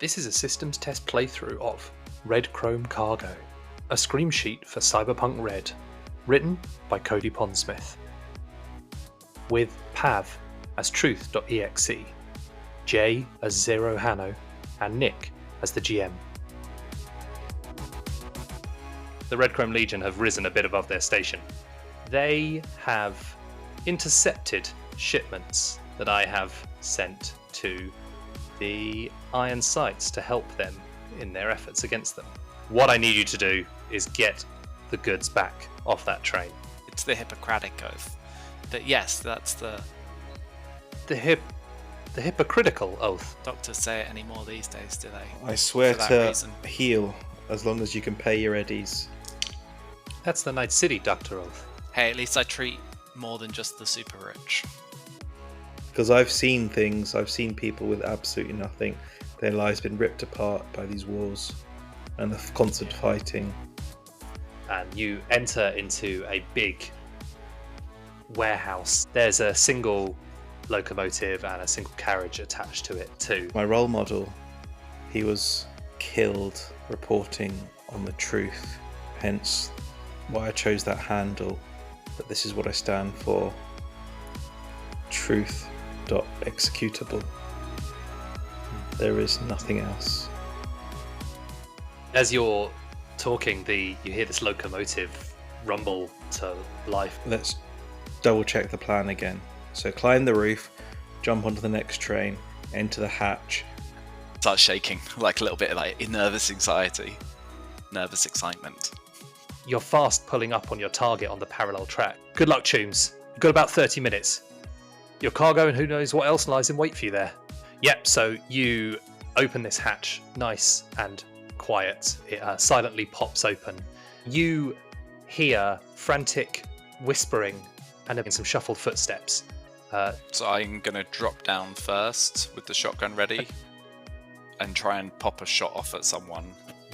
This is a systems test playthrough of Red Chrome Cargo, a Screamsheet for Cyberpunk Red, written by Cody Pondsmith. With Pav as Truth.exe, Jay as Zero Hanno, and Nick as the GM. The Red Chrome Legion have risen a bit above their station. They have intercepted shipments that I have sent to the Iron Sights to help them in their efforts against them. What I need you to do is get the goods back off that train. It's the Hippocratic Oath. Yes, that's the hypocritical oath. doctors say it anymore these days, do they? I swear For that to reason. heal as long as you can pay your eddies. That's the Night City Doctor oath. Hey, at least I treat more than just the super rich. Because I've seen things, I've seen people with absolutely nothing. Their lives been ripped apart by these wars and the constant fighting. And you enter into a big warehouse. There's a single locomotive and a single carriage attached to it too. My role model, he was killed reporting on the truth. Hence why I chose that handle. But this is what I stand for. Truth.executable. There is nothing else. As you're talking, you hear this locomotive rumble to life. Let's double check the plan again. So climb the roof, jump onto the next train, enter the hatch. Start shaking, like a little bit of like nervous anxiety, nervous excitement. You're fast pulling up on your target on the parallel track. Good luck, Chooms. You've got about 30 minutes. Your cargo and who knows what else lies in wait for you there. Yep, so you open this hatch, nice and quiet. It silently pops open. You hear frantic whispering and then some shuffled footsteps. So I'm going to drop down first with the shotgun ready and try and pop a shot off at someone.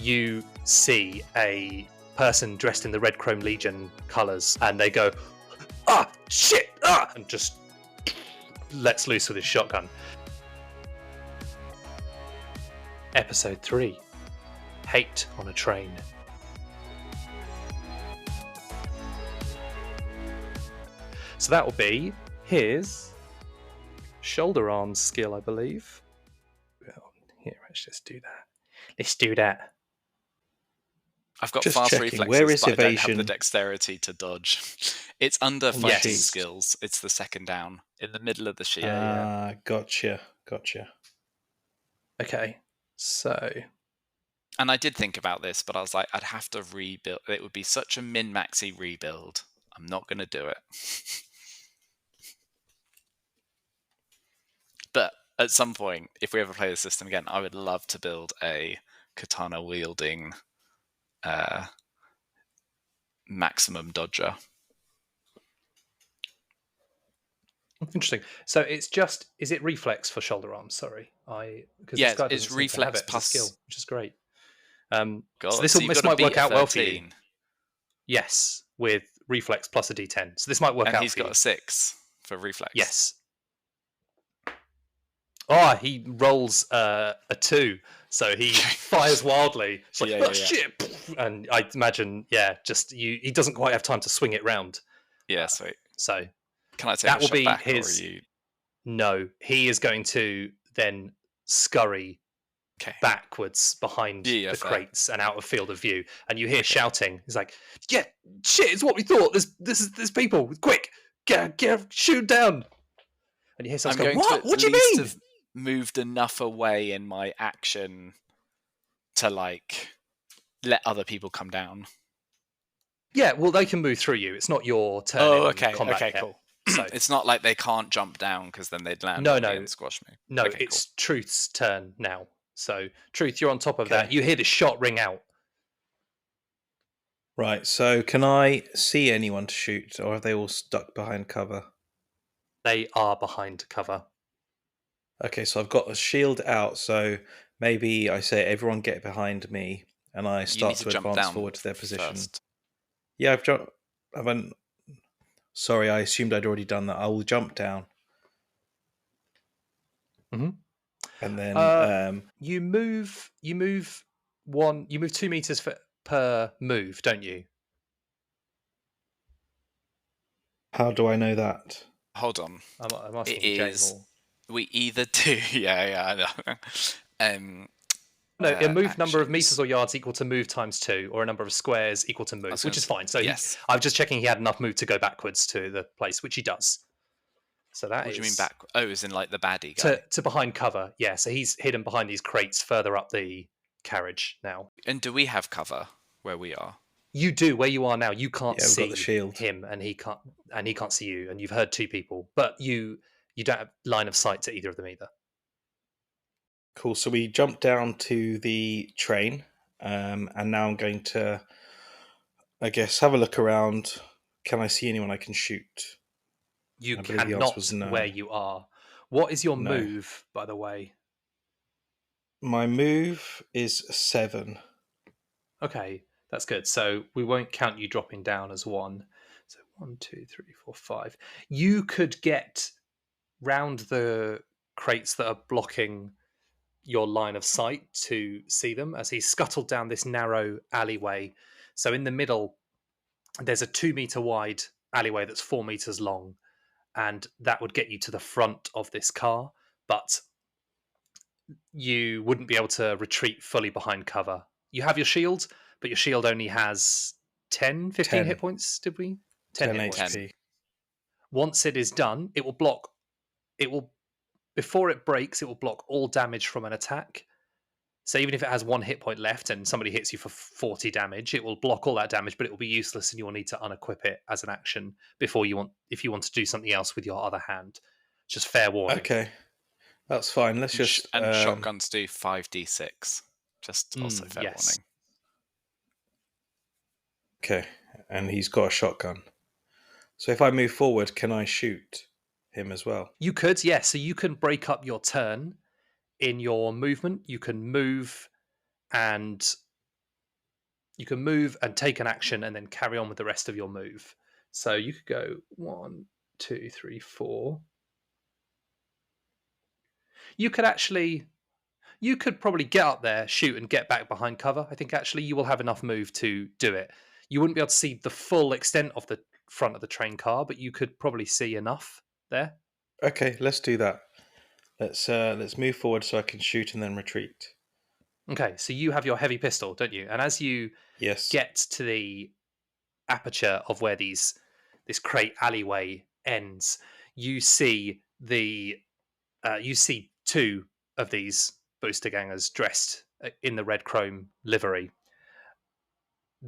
You see a person dressed in the Red Chrome Legion colours and they go, "Ah, shit, ah!" and just lets loose with his shotgun. Episode 3. Hate on a Train. So that will be his shoulder arms skill, I believe. Well, here, let's just do that. Let's do that. I've got Just fast checking, reflexes, where is but I don't have evasion? the dexterity to dodge. It's under fighting Yes. skills. It's the second down, in the middle of the sheet. Gotcha. Okay, so And I did think about this, but I was like, I'd have to rebuild. It would be such a min-maxy rebuild. I'm not going to do it. But at some point, if we ever play the system again, I would love to build a katana-wielding maximum dodger. interesting. So it's just, is it reflex for shoulder arms? Sorry, because Yeah, this guy it's doesn't seem to have reflex it as a plus skill, which is great. God, So this so you've might got to work beat out a well for you. 13, Yes, with reflex plus a d10. So this might work and out he's for got you. a 6 for reflex. Yes. Oh, he rolls a 2, so he fires wildly. It's like, Yeah. shit! And I imagine, he doesn't quite have time to swing it round. Yeah, sweet. So Can I take that a will shot be back, his. or are you... No, he is going to then scurry Okay. backwards behind Yeah, the fair. crates and out of field of view, and you hear shouting. He's like, "Yeah, shit! It's what we thought. There's people. Quick, get shoot down!" And you hear I'm someone go, going "What? to What at do you least mean?" have moved enough away in my action to like let other people come down. Yeah, well, they can move through you. It's not your turn. Oh, in okay, combat okay, yet. cool. So It's not like they can't jump down because then they'd land No, on me no. and squash me. no, Okay, it's Truth's turn now. So Truth, you're on top of Okay. that. You hear the shot ring out. Right, so can I see anyone to shoot, or are they all stuck behind cover? They are behind cover. Okay, so I've got a shield out, so maybe I say everyone get behind me, and I You start need to to jump advance down forward to their position. first. Yeah, I've jumped. Sorry, I assumed I'd already done that. I will jump down. And then You move 2 meters per move, don't you? how do I know that? Hold on. I'm It asking is. Jamel. We either do. Yeah, I know. No, a move number of actions. meters or yards equal to move times 2, or a number of squares equal to I move, was which gonna is say- fine. So yes. I'm just checking he had enough move to go backwards to the place, which he does. So that What is do you mean back? Oh, as in like the baddie guy. to behind cover. Yeah, so he's hidden behind these crates further up the carriage now. And do we have cover where we are? You do where you are now. You can't Yeah, we've got the see shield. him, and he can't see you. And you've heard 2 people, but you don't have line of sight to either of them either. Cool. So we jump down to the train, and now I'm going to, I guess, have a look around. Can I see anyone I can shoot? You I believe the answer cannot was no. where you are. What is your No. move, by the way? My move is 7. Okay, that's good. So we won't count you dropping down as 1. So 1, 2, 3, 4, 5. You could get round the crates that are blocking your line of sight to see them as he scuttled down this narrow alleyway. So in the middle, there's a 2 meter wide alleyway that's 4 meters long, and that would get you to the front of this car, but you wouldn't be able to retreat fully behind cover. You have your shield, but your shield only has 10, 15 hit 10. points, did we? 10 hit points. HP. Once it is done, before it breaks, it will block all damage from an attack. So even if it has 1 hit point left and somebody hits you for 40 damage, it will block all that damage, but it will be useless and you will need to unequip it as an action if you want to do something else with your other hand. Just fair warning. Okay, that's fine. Let's just And shotguns do 5d6. Just also fair yes. warning. Okay, and he's got a shotgun. So if I move forward, can I shoot him as well? You could, yes. So you can break up your turn in your movement. You can move and take an action and then carry on with the rest of your move. So you could go 1, 2, 3, 4. You could probably get up there, shoot, and get back behind cover. I think actually you will have enough move to do it. You wouldn't be able to see the full extent of the front of the train car, but you could probably see enough there. Okay, let's do that. Let's move forward so I can shoot and then retreat. Okay, so you have your heavy pistol, don't you? And as you get to the aperture of where this crate alleyway ends, you see 2 of these booster gangers dressed in the red chrome livery.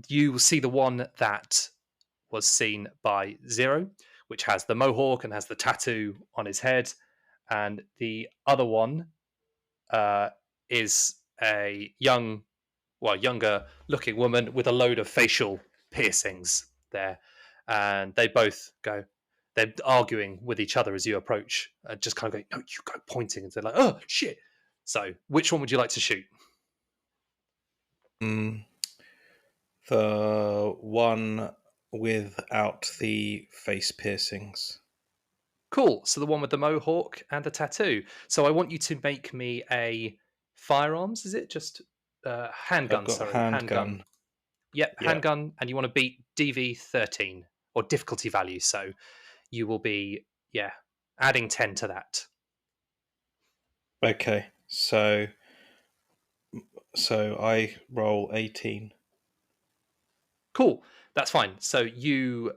You will see the one that was seen by Zero, which has the mohawk and has the tattoo on his head, and the other one is a younger looking woman with a load of facial piercings there, and they both go. They're arguing with each other as you approach, just kind of going, "No, you go," pointing, and they're like, "Oh shit!" So, which one would you like to shoot? The one without the face piercings. Cool. So the one with the mohawk and the tattoo. So I want you to make me a firearms. Is it just handgun? I've got Sorry, handgun. Yep, handgun, and you want to beat DV 13 or difficulty value. So you will be adding 10 to that. Okay, so I roll 18. Cool. That's fine. So you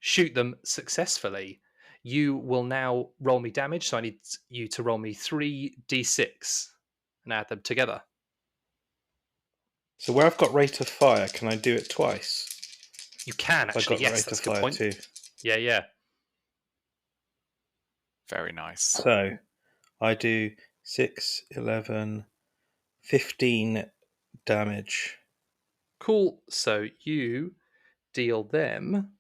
shoot them successfully. You will now roll me damage. So I need you to roll me 3d6 and add them together. So where I've got rate of fire, can I do it twice? You can actually. Yes, that's a good point. Too. Yeah. Very nice. So I do 6, 11, 15 damage. Cool. So you deal them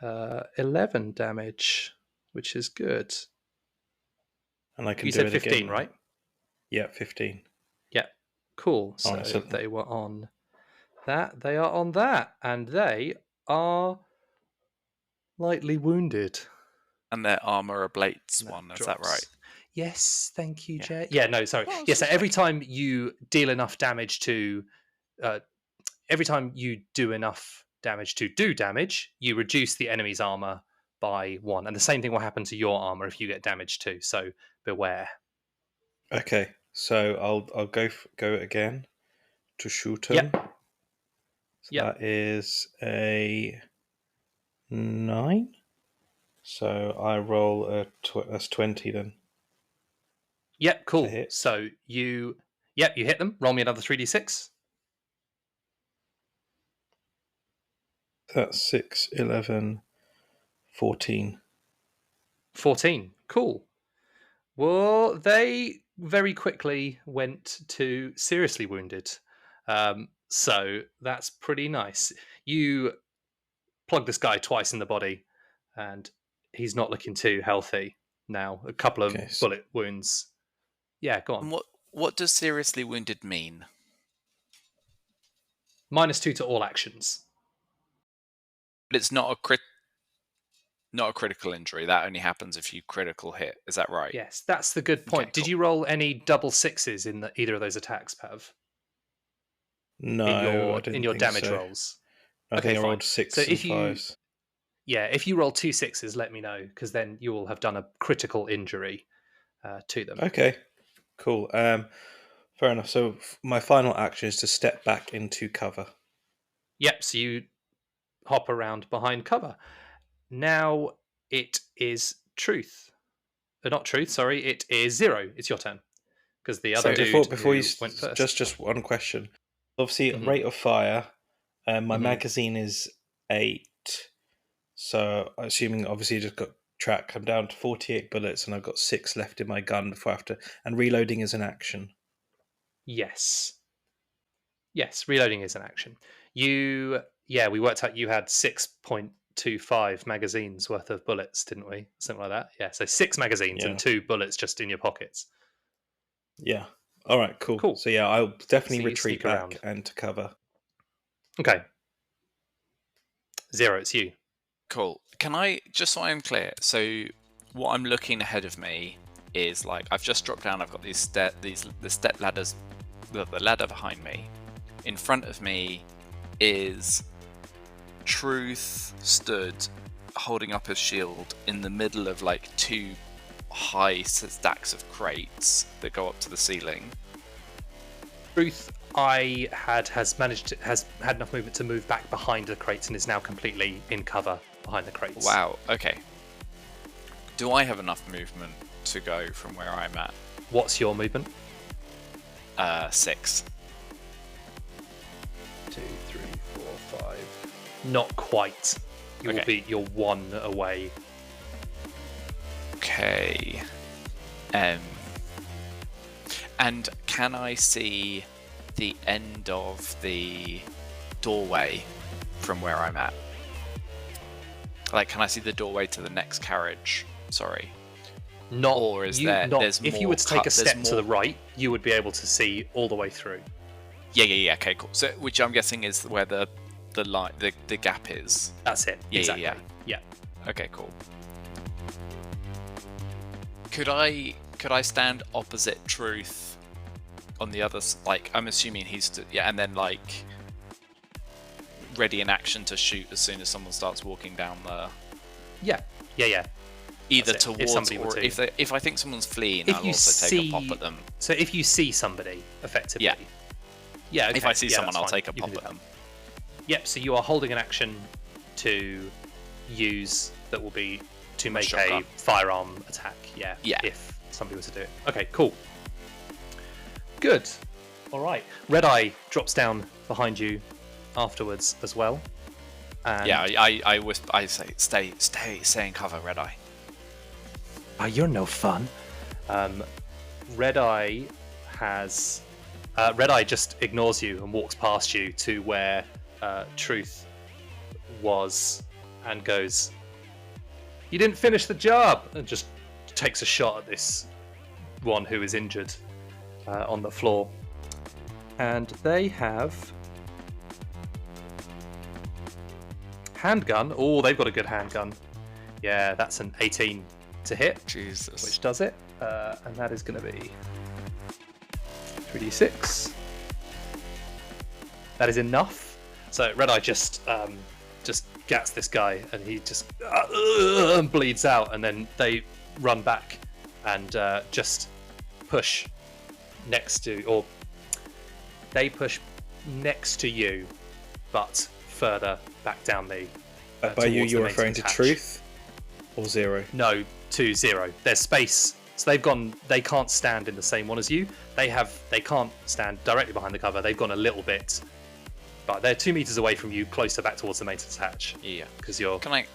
11 damage, which is good. And I can you do said it 15, again, right? Yeah, 15. Yeah. Cool. So Right, they were on that. They are on that. And they are lightly wounded. And their armor ablates one, is that right? Yes, thank you, Yeah. Jay. Yeah, no, sorry. Oh, Yeah, it's so just every like- time you deal enough damage to, every time you do enough damage to do damage, you reduce the enemy's armor by 1, and the same thing will happen to your armor if you get damaged too. So beware. Okay, so I'll go again to shoot him. Yep. So Yep. that is a 9. So I roll that's 20 then. Yep. Cool. hit. So you hit them. Roll me another 3d6. That's 6, 11, 14. 14. Cool. Well, they very quickly went to seriously wounded. So that's pretty nice. You plug this guy twice in the body, and he's not looking too healthy now. A couple of Okay, bullet wounds. Yeah, go on. And what does seriously wounded mean? -2 to all actions. But it's not a critical injury. That only happens if you critical hit. Is that right? Yes, that's the good point. Okay, Did cool. you roll any double sixes in either of those attacks, Pav? No, I didn't in your think damage so. rolls? I Okay, think I fine. rolled 6 So and if you- 5s. Yeah, if you roll 2 6s, let me know, because then you will have done a critical injury to them. Okay, cool. Fair enough. So my final action is to step back into cover. Yep, so you hop around behind cover. Now it is Truth. Not Truth, sorry, it is Zero. It's your turn. Because the other So dude before who you went first. just one question. Obviously, Mhm. rate of fire. My Mhm. magazine is 8. So assuming obviously you just got track, I'm down to 48 bullets, and I've got 6 left in my gun before I have to. And reloading is an action. Yes. Yes, reloading is an action. We worked out you had 6.25 magazines worth of bullets, didn't we? Something like that. Yeah, so 6 magazines Yeah. and 2 bullets just in your pockets. Yeah. All right. Cool. Cool. So yeah, I'll definitely So you retreat sneak back around. and to cover. Okay. Zero, it's you. Cool. Can I, just so I'm clear, so what I'm looking ahead of me is like I've just dropped down. I've got the step ladders, the ladder behind me. In front of me is Truth stood holding up his shield in the middle of like 2 high stacks of crates that go up to the ceiling. Truth, has had enough movement to move back behind the crates and is now completely in cover behind the crates. Wow. Okay. Do I have enough movement to go from where I'm at? What's your movement? 6. 2, 3, 4, 5. Not quite. You're 1 away. Okay. And can I see the end of the doorway from where I'm at? Like, can I see the doorway to the next carriage? Sorry. Not, Or is you, there? not, There's if more you were to take a there's step to more- the right, you would be able to see all the way through. Yeah. Okay, cool. So, which I'm guessing is where the gap is. That's it. Yeah, exactly. yeah. Okay, cool. Could I stand opposite Truth on the other like I'm assuming and then like ready in action to shoot as soon as someone starts walking down the Yeah. either That's it. If towards somebody or were to. if I think someone's fleeing, If I'll you also take a pop see- at them. So if you see somebody, effectively. Yeah. Yeah, okay. If I see Yeah, someone, that's I'll fine. take a You can pop do at that. them. Yep, so you are holding an action to use that will be to make a shotgun. firearm attack. Yeah. If somebody was to do it. Okay, cool. Good. All right. Red Eye drops down behind you afterwards as well. And Yeah, I say stay in cover, Red Eye. Oh, you're no fun. Red Eye just ignores you and walks past you to where Truth was and goes, "You didn't finish the job," and just takes a shot at this one who is injured on the floor. And they have handgun. Oh, they've got a good handgun. Yeah, that's an 18 to hit, Jesus. which does it. And that is going to be 3d6. That is enough. So Red Eye just gats this guy, and he just bleeds out, and then they run back and just push next to, or they push next to you, but further back down the. By you, you're referring to hatch. Truth or Zero? No, to Zero. There's space, so they've gone. They can't stand in the same one as you. They can't stand directly behind the cover. They've gone a little bit, but they're 2 meters away from you, closer back towards the maintenance hatch. Yeah. Because you're. Can I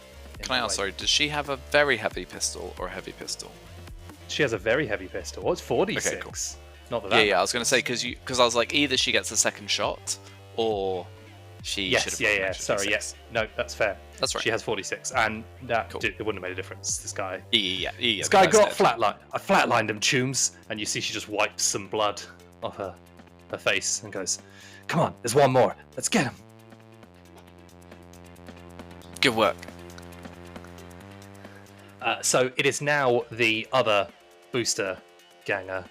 ask? Sorry, does she have a very heavy pistol or a heavy pistol? She has a very heavy pistol. Oh, it's 4d6. Okay, cool. Not that. Yeah. I was gonna say because I was like either she gets a second shot or she should have. Yes. Sorry, yes. No, that's fair. That's right. She has 46, and that Cool. it wouldn't have made a difference. This guy. Yeah. This guy got flatlined. I flatlined him, Chooms, and you see she just wipes some blood off her face and goes, "Come on, there's one more. Let's get him." Good work. So it is now the other booster ganger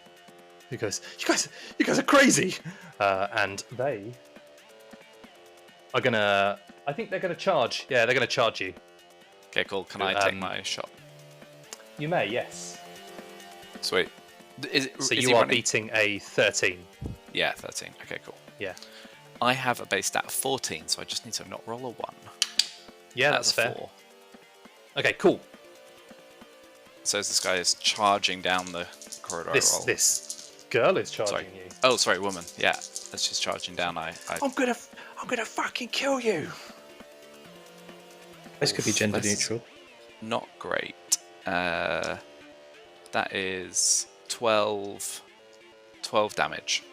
who goes, "You guys are crazy," and they are gonna. I think they're gonna charge. Yeah, they're gonna charge you. Okay, cool. Can I take my shot? You may, yes. Sweet. So you are beating a 13. Yeah, 13. Okay, cool. Yeah. I have a base stat of 14, so I just need to not roll a 1. Yeah, that's a fair. 4. Okay, cool. So as this guy is charging down the corridor. This girl is charging you. Oh, sorry, woman. Yeah, as she's charging down, I'm gonna fucking kill you. This could be gender neutral. Not great. That is 12 damage.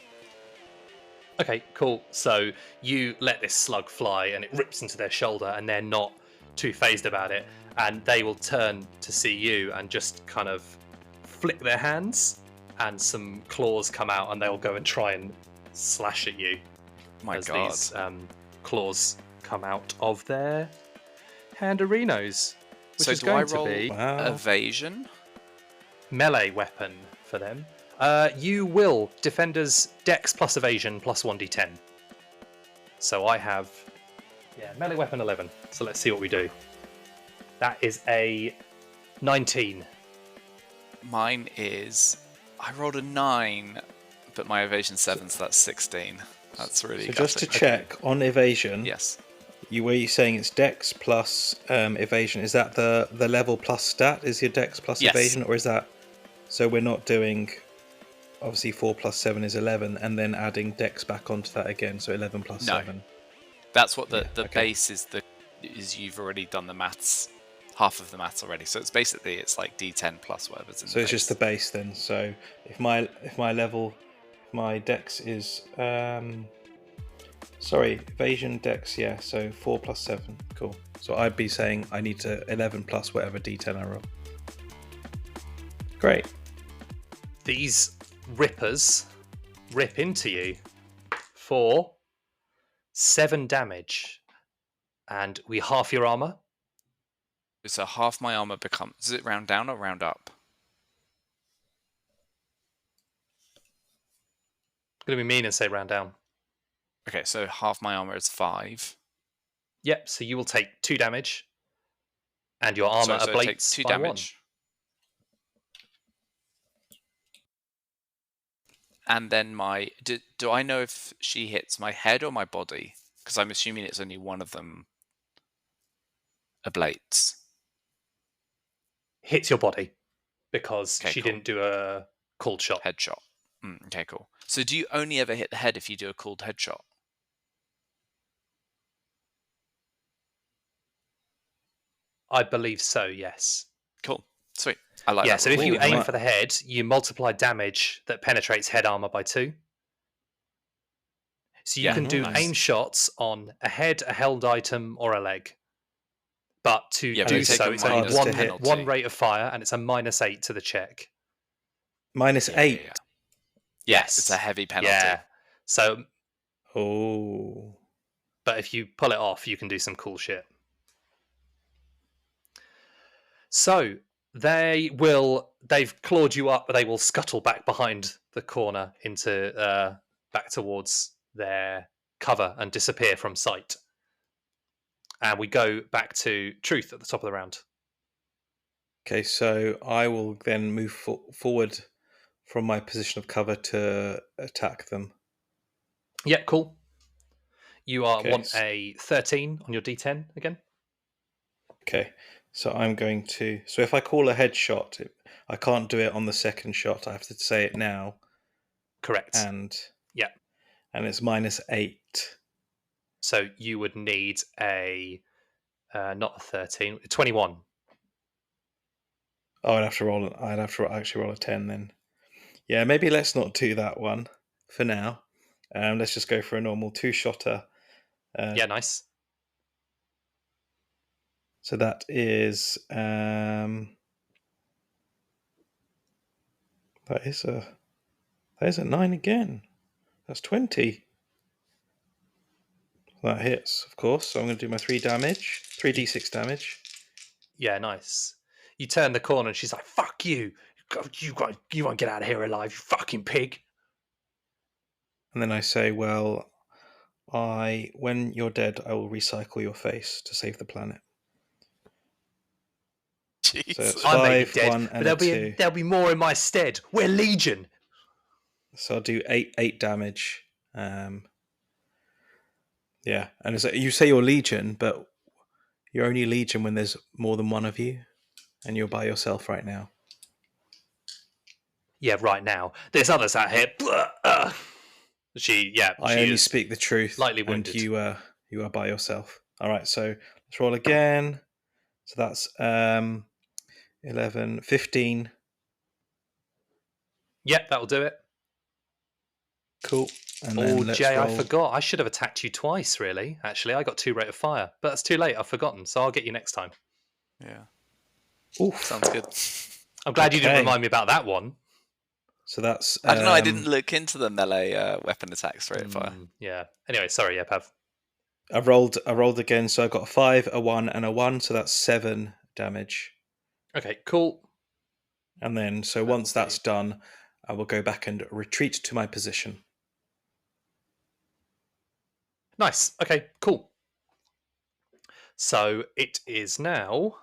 Okay, cool. So you let this slug fly and it rips into their shoulder, and they're not too phased about it. And they will turn to see you and just kind of flick their hands, and some claws come out, and they'll go and try and slash at you. My as God. These claws come out of their handerinos, which So is do going I to roll be evasion? melee weapon for them. You will defenders dex plus evasion plus 1d10. So I have melee weapon 11. So let's see what we do. That is a 19. Mine is. I rolled a 9, but my evasion 7, so that's 16. That's really. So just to gutting. check on evasion. Yes. Were you saying it's dex plus evasion? Is that the level plus stat? Is your dex plus Yes. evasion, or is that? So we're not doing. Obviously, 4 plus 7 is 11, and then adding dex back onto that again. So 11 plus No. 7. That's what the okay. base is. Is you've already done the maths, half of the maths already. So it's basically like D10 plus whatever's in. So it's just the base then. So if my dex is evasion dex, yeah. So 4 plus 7, cool. So I'd be saying I need to 11 plus whatever D10 I roll. Great. These rippers rip into you for 7 damage, and we half your armor. So half my armor becomes. Does it round down or round up? I'm gonna be mean and say round down. Okay, so half my armor is 5. Yep. So you will take 2 damage, and your armor so I take ablates 2 by 1. damage. And then do I know if she hits my head or my body? Because I'm assuming it's only one of them ablates. Hits your body because Okay, she cool. didn't do a cold shot. Headshot. Okay, cool. So do you only ever hit the head if you do a cooled headshot? I believe so. Yes. Cool. Sweet. I like Yeah. that. So if rule. you aim for the head, you multiply damage that penetrates head armor by 2. So you Yeah, can do nice. aim shots on a head, a held item, or a leg. But to Yeah, but do you take so, a it's only minus one, penalty. one rate of fire, and it's a -8 to the check. Minus 8. Yeah. Yes. It's a heavy penalty. Yeah. So, Oh. but if you pull it off, you can do some cool shit. So They've clawed you up, but they will scuttle back behind the corner into back towards their cover and disappear from sight. And we go back to Truth at the top of the round. Okay, so I will then move forward from my position of cover to attack them. Yeah, cool. You want so- a 13 on your D10 again? Okay, so I'm going to... So if I call a headshot, I can't do it on the second shot. I have to say it now. Correct. And yeah. And it's -8. So you would need a... not a 13, 21. Oh, I'd have to actually roll a 10 then. Yeah, maybe let's not do that one for now. Let's just go for a normal 2-shotter. Yeah, nice. So that is that is a 9 again. That's 20. That hits, of course. So I'm going to do my 3d6 damage. Yeah, nice. You turn the corner and she's like, "Fuck you! You won't get out of here alive, you fucking pig!" And then I say, "Well, when you're dead, I will recycle your face to save the planet." Jeez. So it's I may be 5, dead, 1, but and a 2. there'll be more in my stead. We're Legion. So I'll do 8 damage. Yeah, and you say you're Legion, but you're only Legion when there's more than one of you, and you're by yourself right now. Yeah, right now. There's others out here. I only speak the truth, lightly wounded. And you are by yourself. All right, so let's roll again. So that's 11, 15. Yep, that'll do it. Cool. And Jay, I forgot. I should have attacked you twice, really. Actually, I got 2 rate of fire, but that's too late. I've forgotten, so I'll get you next time. Yeah. Oof. Sounds good. I'm glad you didn't remind me about that one. So that's... I don't know, I didn't look into the melee weapon attacks rate of fire. Yeah. Anyway, sorry, Pav. I rolled again, so I got a 5, a 1, and a 1, so that's 7 damage. Okay, cool. And then, so once that's done, I will go back and retreat to my position. Nice. Okay, cool. So it is now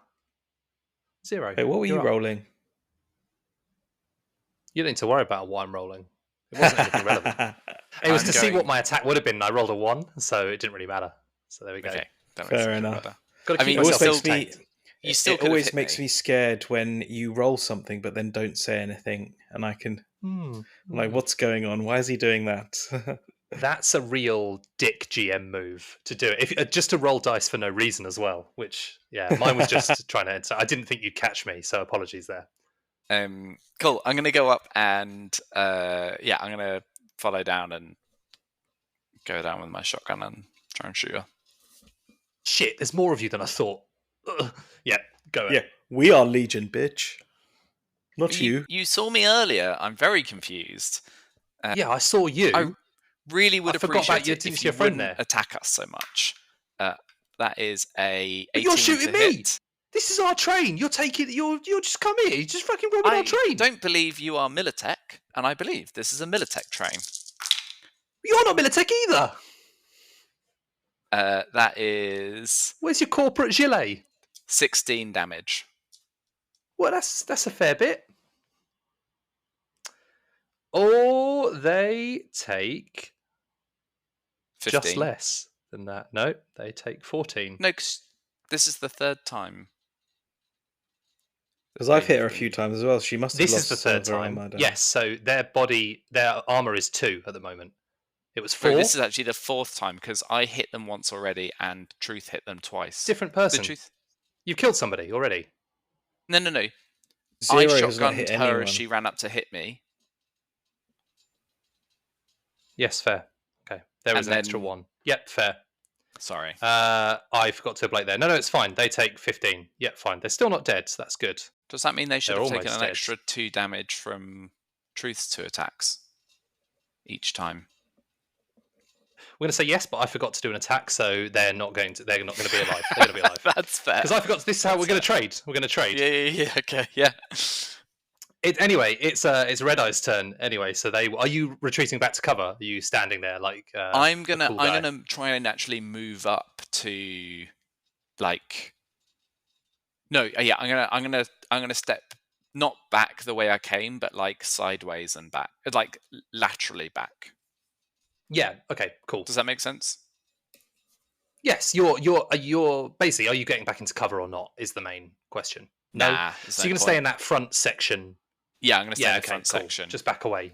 0. Hey, what were you rolling? You don't need to worry about what I'm rolling. It wasn't anything relevant. It was see what my attack would have been. I rolled a 1, so it didn't really matter. So there we go. Okay, fair enough. Got to keep myself contained. It always makes me scared when you roll something but then don't say anything, and I can I'm like, what's going on? Why is he doing that? That's a real dick GM move to do it. Just to roll dice for no reason as well. Which, mine was just trying to enter. I didn't think you'd catch me, so apologies there. Cool. I'm going to go up and I'm going to follow down and go down with my shotgun and try and shoot her. Shit, there's more of you than I thought. Yeah, go ahead. Yeah, we are Legion, bitch. Not you. You saw me earlier. I'm very confused. Yeah, I saw you. I really would appreciate it if you wouldn't attack us so much. That is a 18 But you're shooting to me! hit. This is our train. You're just come here. You're just fucking robbing our train. I don't believe you are Militech, and I believe this is a Militech train. You're not Militech either. That is... Where's your corporate gilet? 16 damage. Well, that's a fair bit. Or they take 15. just less than that. No, they take 14. No, 'cause this is the 3rd time. Because I've hit her a few times as well. She must have lost. This is the 3rd time. Yes, so their armor is 2 at the moment. It was 4. Bro, this is actually the 4th time because I hit them once already and Truth hit them twice. Different person. You've killed somebody already. No. I shotgunned her as she ran up to hit me. Yes, fair. Okay, there was an extra 1. Yep, fair. Sorry. I forgot to blake there. No, it's fine. They take 15. Yep, fine. They're still not dead, so that's good. Does that mean they should have taken an extra 2 damage from Truth's 2 attacks each time? going to say yes, but I forgot to do an attack, so they're not going to be alive. They're going to be alive. That's fair. Because I forgot. This is how we're going to trade. We're going to trade. Yeah. Okay. Yeah. Anyway, it's Red Eye's turn. Anyway, so are you retreating back to cover? Are you standing there like? I'm a cool guy? gonna try and actually move up to, like. No, yeah, I'm gonna step not back the way I came, but like sideways and back, like laterally back. Yeah. Okay. Cool. Does that make sense? Yes. You're basically. Are you getting back into cover or not? Is the main question. No. Nah, So you're going to stay in that front section. Yeah, I'm going to stay in the okay, front cool. section. Just back away.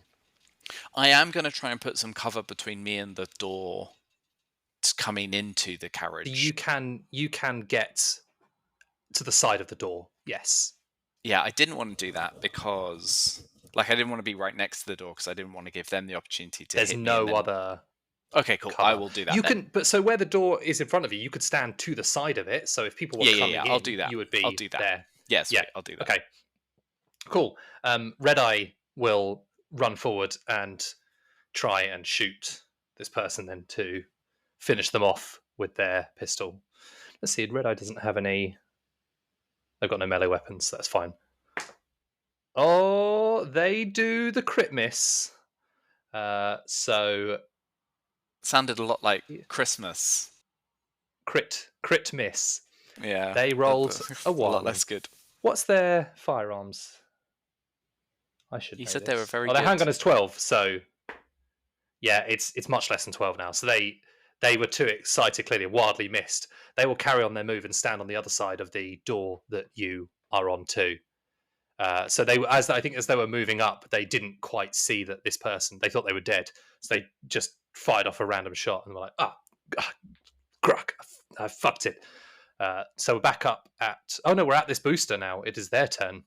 I am going to try and put some cover between me and the door coming into the carriage. You can get to the side of the door. Yes. Yeah, I didn't want to do that because, like, I didn't want to be right next to the door because I didn't want to give them the opportunity to. There's hit no me and then... other. Okay, cool. Cover. I will do that. You then. can, but so where the door is in front of you, you could stand to the side of it. So if people were coming in, I'll do that. You would be I'll do that. there. Yes, yeah, I'll do that. Okay. Cool. Red Eye will run forward and try and shoot this person then to finish them off with their pistol. Let's see. Red Eye doesn't have any. They've got no melee weapons. So that's fine. Oh, they do the crit miss. So sounded a lot like Christmas. Crit miss. Yeah. They rolled a 1. A lot less good. What's their firearms? I should. You know said this. they were very their good. handgun is 12, so yeah, it's much less than 12 now. So they were too excited, clearly wildly missed. They will carry on their move and stand on the other side of the door that you are on too. So they, as they were moving up, they didn't quite see that this person. They thought they were dead, so they just fired off a random shot and were like, Gruck, I fucked it. So we're back up at. Oh no, we're at this booster now. It is their turn.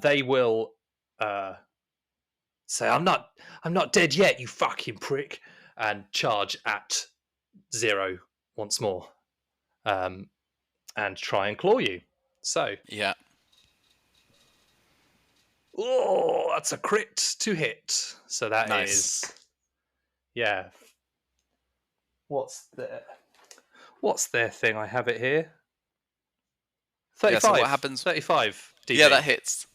They will say, I'm not dead yet, you fucking prick," and charge at 0 once more, and try and claw you. So yeah. Oh, that's a crit to hit. So that nice. is, yeah. What's their thing? I have it here. 35. Yeah, so what happens? 35. DB. Yeah, that hits.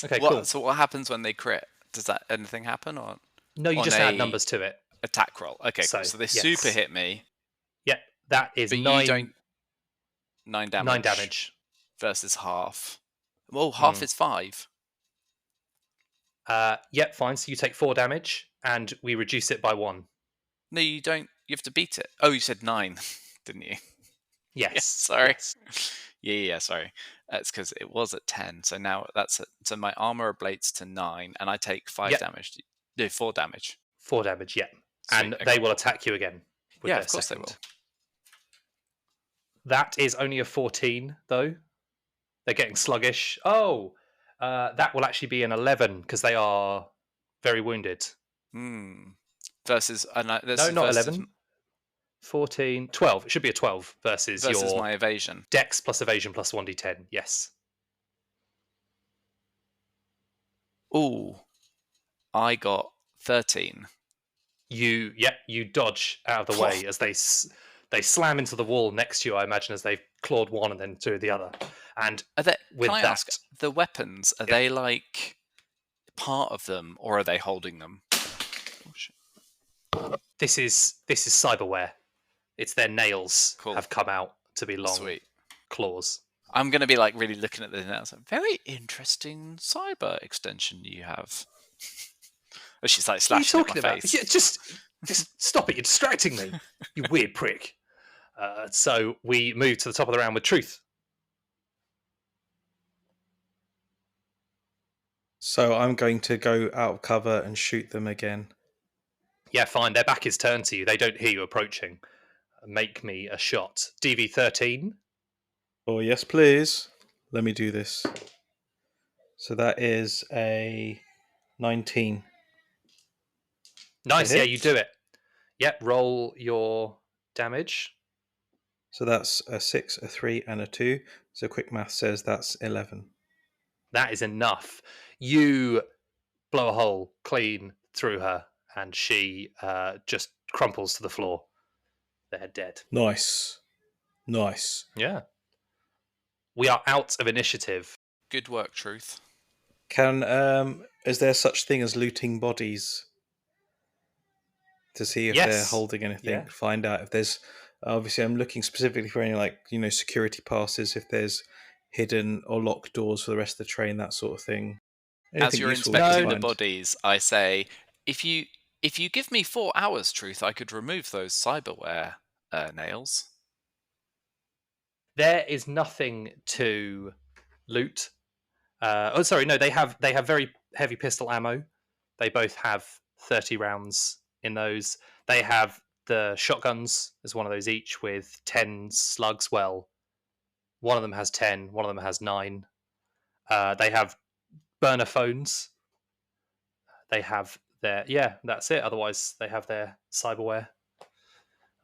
Okay, cool. So what happens when they crit? Does that anything happen or? No, you just add numbers to it. Attack roll. Okay, cool. So they super hit me. Yeah, that is but 9. You don't... 9 damage. 9 damage versus half. Well, half is 5. Yep, fine. So you take 4 damage, and we reduce it by 1. No, you don't. You have to beat it. Oh, you said 9, didn't you? Yes. Yeah, sorry. Yes. Yeah. Sorry. That's because it was at 10. So now so my armor ablates to 9, and I take 5 damage. No, 4 damage. 4 damage. Yeah. Sweet, and they will attack you again. Yeah, of course they will. That is only a 14, though. They're getting sluggish. Oh. That will actually be an 11 because they are very wounded. Versus no, not 11. 14, 12. It should be a 12 versus your my evasion. Dex plus evasion plus 1d10. Yes. Ooh, I got 13. You dodge out of the way as they slam into the wall next to you. I imagine as they've clawed one and then through the other. And can I ask, the weapons, are they like part of them or are they holding them? Oh, shit. This is cyberware. It's their nails have come out to be long claws. I'm going to be like really looking at the nails. Very interesting cyber extension you have. Oh, she's like slashing at my face. Yeah, just stop it. You're distracting me, you weird prick. So we move to the top of the round with Truth. So I'm going to go out of cover and shoot them again. Yeah, fine. Their back is turned to you. They don't hear you approaching. Make me a shot. DV13. Oh, yes, please. Let me do this. So that is a 19. Nice. Yeah, you do it. Yep, roll your damage. So that's a 6, a 3, and a 2. So quick math says that's 11. That is enough. You blow a hole clean through her, and she just crumples to the floor. They're dead. Nice. Yeah. We are out of initiative. Good work, Truth. Can is there such thing as looting bodies to see if they're Yes. holding anything? Yeah. Find out if there's. Obviously, I'm looking specifically for any security passes. If there's hidden or locked doors for the rest of the train, that sort of thing. As Anything you're useful to inspecting the find. bodies, I say, if you give me 4 hours, Truth, I could remove those cyberware nails. There is nothing to loot. No, they have very heavy pistol ammo. They both have 30 rounds in those. They have the shotguns as one of those each with 10 slugs. Well, one of them has 10, one of them has 9. They have burner phones. They have their that's it. Otherwise, they have their cyberware,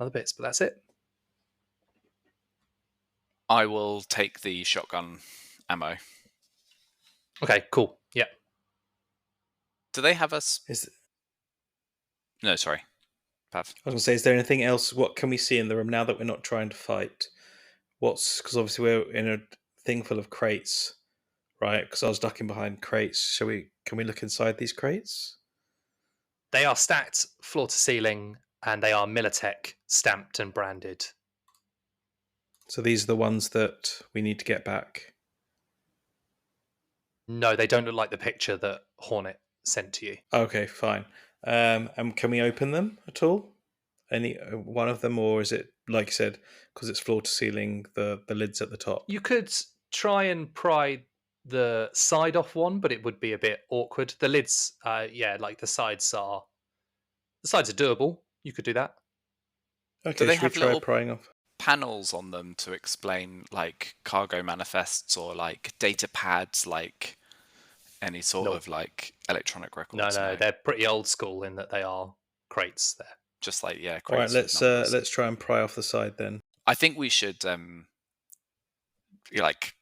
other bits, but that's it. I will take the shotgun ammo. Okay, cool. Yeah. Do they have us? Is No, sorry. Pav. I was going to say, is there anything else? What can we see in the room now that we're not trying to fight? Because obviously we're in a thing full of crates, right? Because I was ducking behind crates. Can we look inside these crates? They are stacked floor to ceiling, and they are Militech stamped and branded. So these are the ones that we need to get back. No, they don't look like the picture that Hornet sent to you. Okay, fine. And can we open them at all? Any one of them, or is it like you said, because it's floor to ceiling, the lid's at the top? You could try and pry the side off one, but it would be a bit awkward. The lids, like the sides are doable. You could do that. Okay, Do they should have we try little prying off? panels on them to explain like cargo manifests or like data pads, like any sort Nope. of like electronic records? No, they're pretty old school in that they are crates there. Just like All right, crates with numbers. let's try and pry off the side then. I think we should like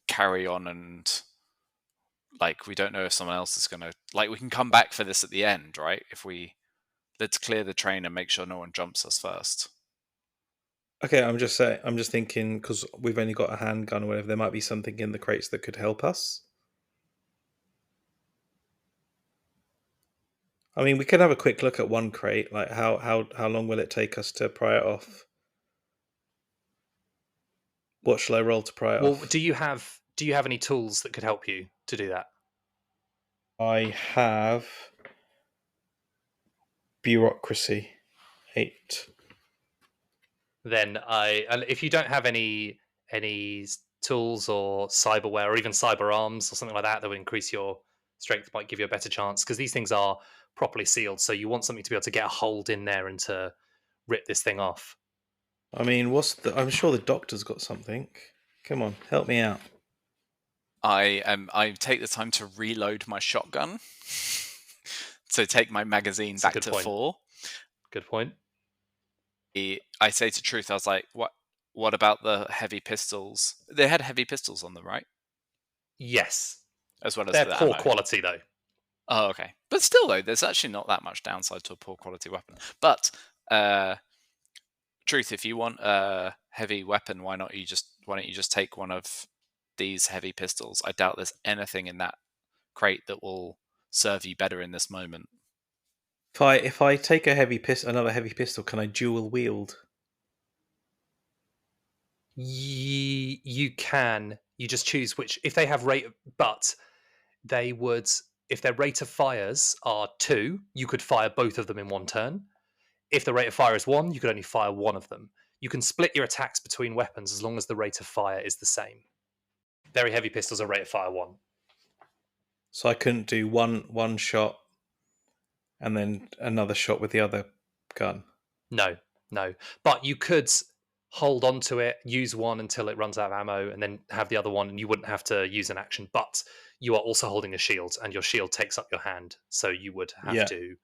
carry on and like we don't know if someone else is gonna like we can come back for this at the end, right? Let's clear the train and make sure no one jumps us first. Okay, I'm just thinking because we've only got a handgun or whatever. There might be something in the crates that could help us. I mean, we could have a quick look at one crate. Like, how long will it take us to pry it off? What shall I roll to pry it off? Do you have any tools that could help you to do that? I have bureaucracy 8. Then if you don't have any tools or cyberware or even cyber arms or something like that would increase your strength, might give you a better chance, because these things are properly sealed, so you want something to be able to get a hold in there and to rip this thing off. I mean, I'm sure the doctor's got something. Come on, help me out. I take the time to reload my shotgun. So take my magazine back to 4. Good point. I say to Truth, I was like, what about the heavy pistols? They had heavy pistols on them, right? Yes. As well as they're the poor ammo. quality though. Oh, okay. But still though, there's actually not that much downside to a poor quality weapon. But Truth, if you want a heavy weapon, why don't you just take one of these heavy pistols? I doubt there's anything in that crate that will serve you better in this moment. If I take another heavy pistol, can I dual wield? You can. You just choose which. If they have rate, but they would. If their rate of fires are 2, you could fire both of them in one turn. If the rate of fire is 1, you could only fire one of them. You can split your attacks between weapons as long as the rate of fire is the same. Very heavy pistols are rate of fire 1. So I couldn't do one shot and then another shot with the other gun? No. But you could hold on to it, use one until it runs out of ammo, and then have the other one, and you wouldn't have to use an action. But you are also holding a shield, and your shield takes up your hand, so you would have to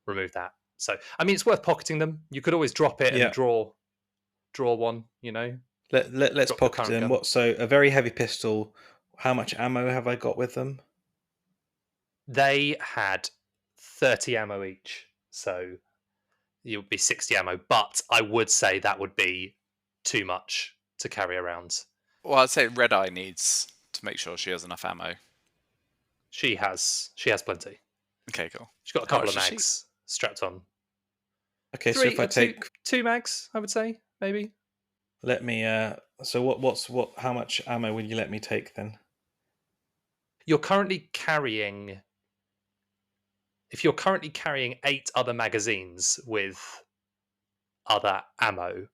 remove that. So, I mean, it's worth pocketing them. You could always drop it and draw one, you know. Let's pocket them. So a very heavy pistol. How much ammo have I got with them? They had 30 ammo each, so it would be 60 ammo, but I would say that would be too much to carry around. Well, I'd say Red Eye needs to make sure she has enough ammo. She has plenty. Okay, cool. She's got a couple of mags strapped on. Okay, so if I take two mags, I would say maybe. Let me. So how much ammo will you let me take then? You're currently carrying. If you're currently carrying 8 other magazines with other ammo,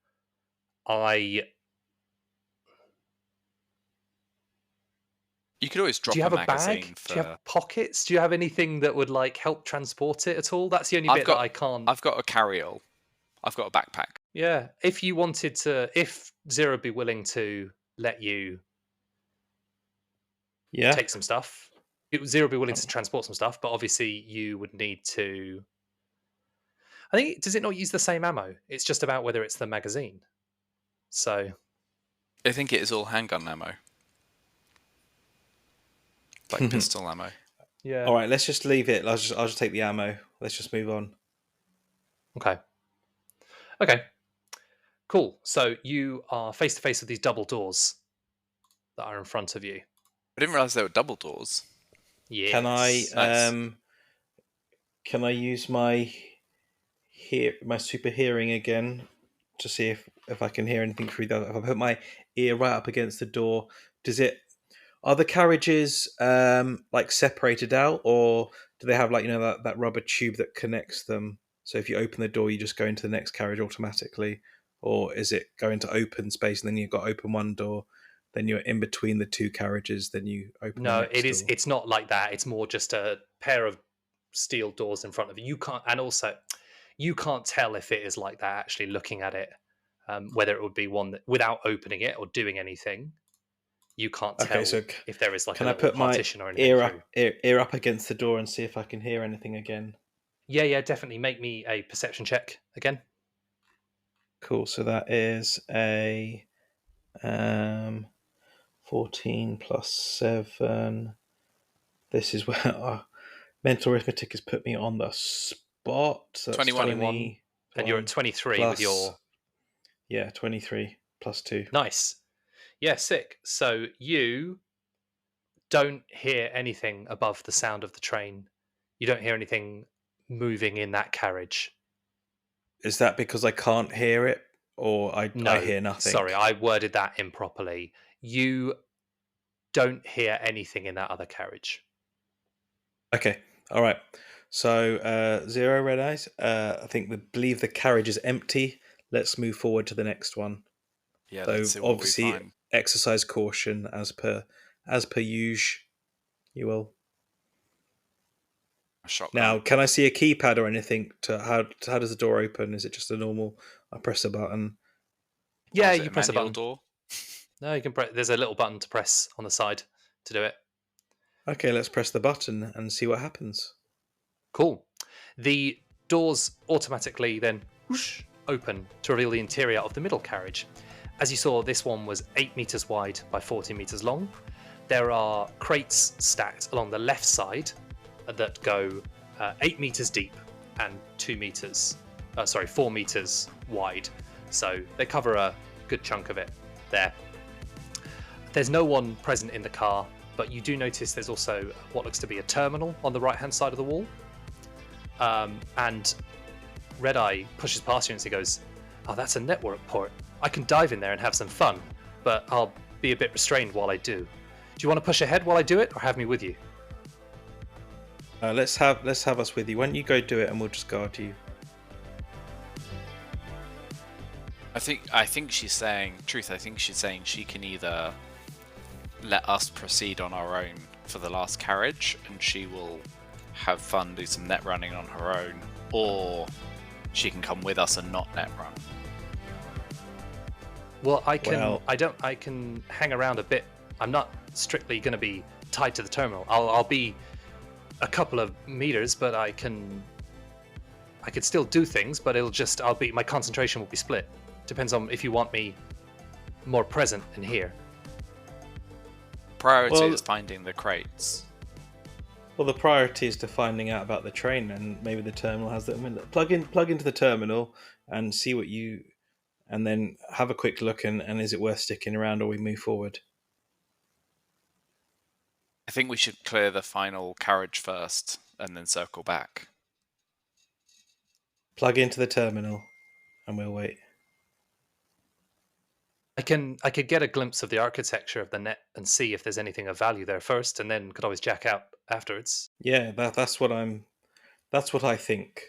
You could always drop do you have a magazine bag? for... Do you have pockets? Do you have anything that would like help transport it at all? That's the only bit that I can't. I've got a carry-all. I've got a backpack. Yeah, if you wanted to, if Zero would be willing to let you take some stuff, Zero would be willing to transport some stuff, but obviously you would need to. I think, does it not use the same ammo? It's just about whether it's the magazine. So. I think it is all handgun ammo. Like pistol ammo. Yeah. All right, let's just leave it. I'll just take the ammo. Let's just move on. Okay. Cool. So you are face to face with these double doors that are in front of you. I didn't realize there were double doors. Yes. Can I use my super hearing again to see if I can hear anything through that? If I put my ear right up against the door, are the carriages like separated out, or do they have like that rubber tube that connects them? So if you open the door, you just go into the next carriage automatically, or is it going to open space and then you've got to open one door, then you're in between the two carriages, then you open? No, the next it is. door? It's not like that. It's more just a pair of steel doors in front of you. You can't, and also you can't tell if it is like that. Actually, looking at it, whether it would be one that without opening it or doing anything. You can't tell if there is like a little partition or anything. Can I put my ear up against the door and see if I can hear anything again? Yeah, definitely. Make me a perception check again. Cool. So that is a 14 plus 7. This is where mental arithmetic has put me on the spot. So 21. And you're at 23 with your... Yeah, 23 plus 2. Nice. Yeah, sick. So you don't hear anything above the sound of the train. You don't hear anything moving in that carriage. Is that because I can't hear it, or I hear nothing? Sorry, I worded that improperly. You don't hear anything in that other carriage. Okay, all right. So 0 red eyes. I believe the carriage is empty. Let's move forward to the next one. Yeah, so obviously exercise caution as per usual. You will. Now, can I see a keypad or anything? How does the door open? Is it just a normal? I press a button. Yeah, you press a button. Door? No, you can press. There's a little button to press on the side to do it. Okay, let's press the button and see what happens. Cool. The doors automatically then whoosh, open to reveal the interior of the middle carriage. As you saw, this one was 8 meters wide by 40 meters long. There are crates stacked along the left side that go 8 meters deep and 4 meters wide. So they cover a good chunk of it there. There's no one present in the car, but you do notice there's also what looks to be a terminal on the right-hand side of the wall. And Red Eye pushes past you and he goes, "Oh, that's a network port. I can dive in there and have some fun, but I'll be a bit restrained while I do. Do you want to push ahead while I do it, or have me with you?" Let's have us with you. Why don't you go do it and we'll just guard you? I think she's saying she can either let us proceed on our own for the last carriage and she will have fun, do some net running on her own, or she can come with us and not net run. Well, I can hang around a bit. I'm not strictly going to be tied to the terminal. I'll be a couple of meters, but I could still do things, but my concentration will be split. Depends on if you want me more present in here. Priority is finding the crates. Well, the priority is to finding out about the train, and maybe the terminal has that. I mean, plug into the terminal and see what you, and then have a quick look, and is it worth sticking around, or we move forward? I think we should clear the final carriage first and then circle back. Plug into the terminal, and we'll wait. I could get a glimpse of the architecture of the net and see if there's anything of value there first, and then could always jack out afterwards. Yeah, that's what I think.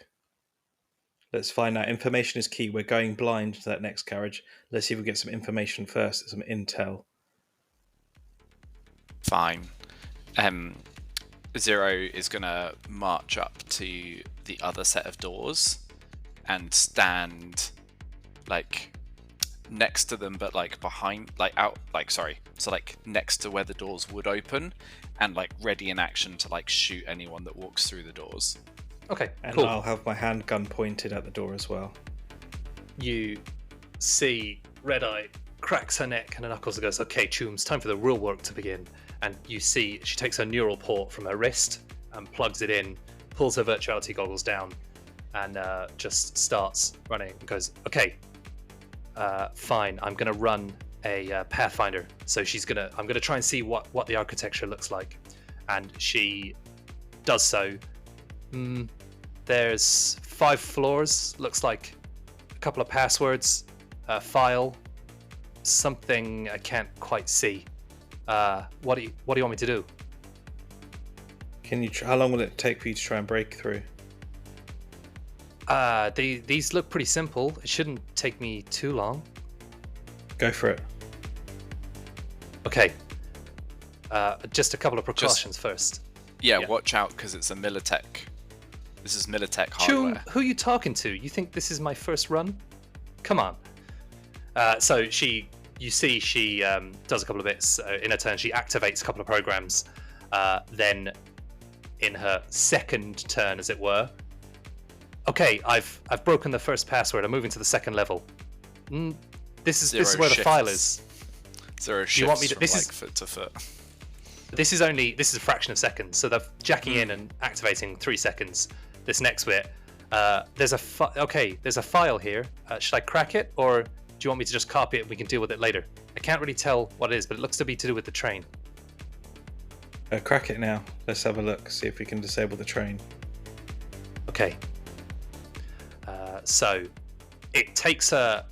Let's find out. Information is key. We're going blind to that next carriage. Let's see if we get some information first, some intel. Fine. Zero is going to march up to the other set of doors and stand like next to them, but like behind, like out, like sorry, so like next to where the doors would open, and like ready in action to like shoot anyone that walks through the doors. Okay, And cool. I'll have my handgun pointed at the door as well. You see Red Eye cracks her neck and her knuckles and goes, "Okay, Chooms, time for the real work to begin." And you see she takes her neural port from her wrist and plugs it in, pulls her virtuality goggles down, and just starts running and goes, "Okay, fine, I'm going to run a Pathfinder." So I'm going to try and see what the architecture looks like. And she does so. There's 5 floors, looks like a couple of passwords, a file, something I can't quite see. What do you want me to do? Can you? How long will it take for you to try and break through? These look pretty simple. It shouldn't take me too long. Go for it. Okay. Just a couple of precautions first. Yeah, Yeah. watch out because it's a Militech. This is Militech Choom, hardware. who are you talking to? You think this is my first run? Come on. So you see she does a couple of bits. In her turn, she activates a couple of programs. Then in her second turn, as it were, okay, I've broken the first password. I'm moving to the second level. This is where the file is. Zero shifts you want me to, from this like is foot to foot. this is a fraction of seconds. So they're jacking in and activating 3 seconds. This next bit, there's a file here. Should I crack it, or do you want me to just copy it and we can deal with it later? I can't really tell what it is, but it looks to be to do with the train. Crack it now. Let's have a look. See if we can disable the train. Okay. So it takes a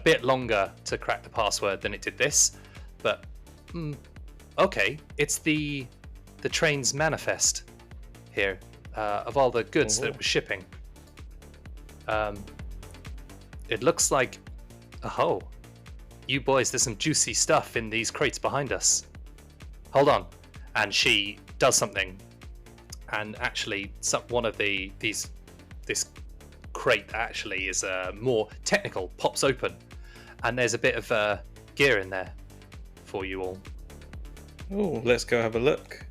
bit longer to crack the password than it did this, but okay, it's the train's manifest here of all the goods that it was shipping. It looks like, oh, you boys, there's some juicy stuff in these crates behind us. Hold on. And she does something, and actually one of this crate that actually is more technical pops open, and there's a bit of gear in there for you all. Oh, let's go have a look.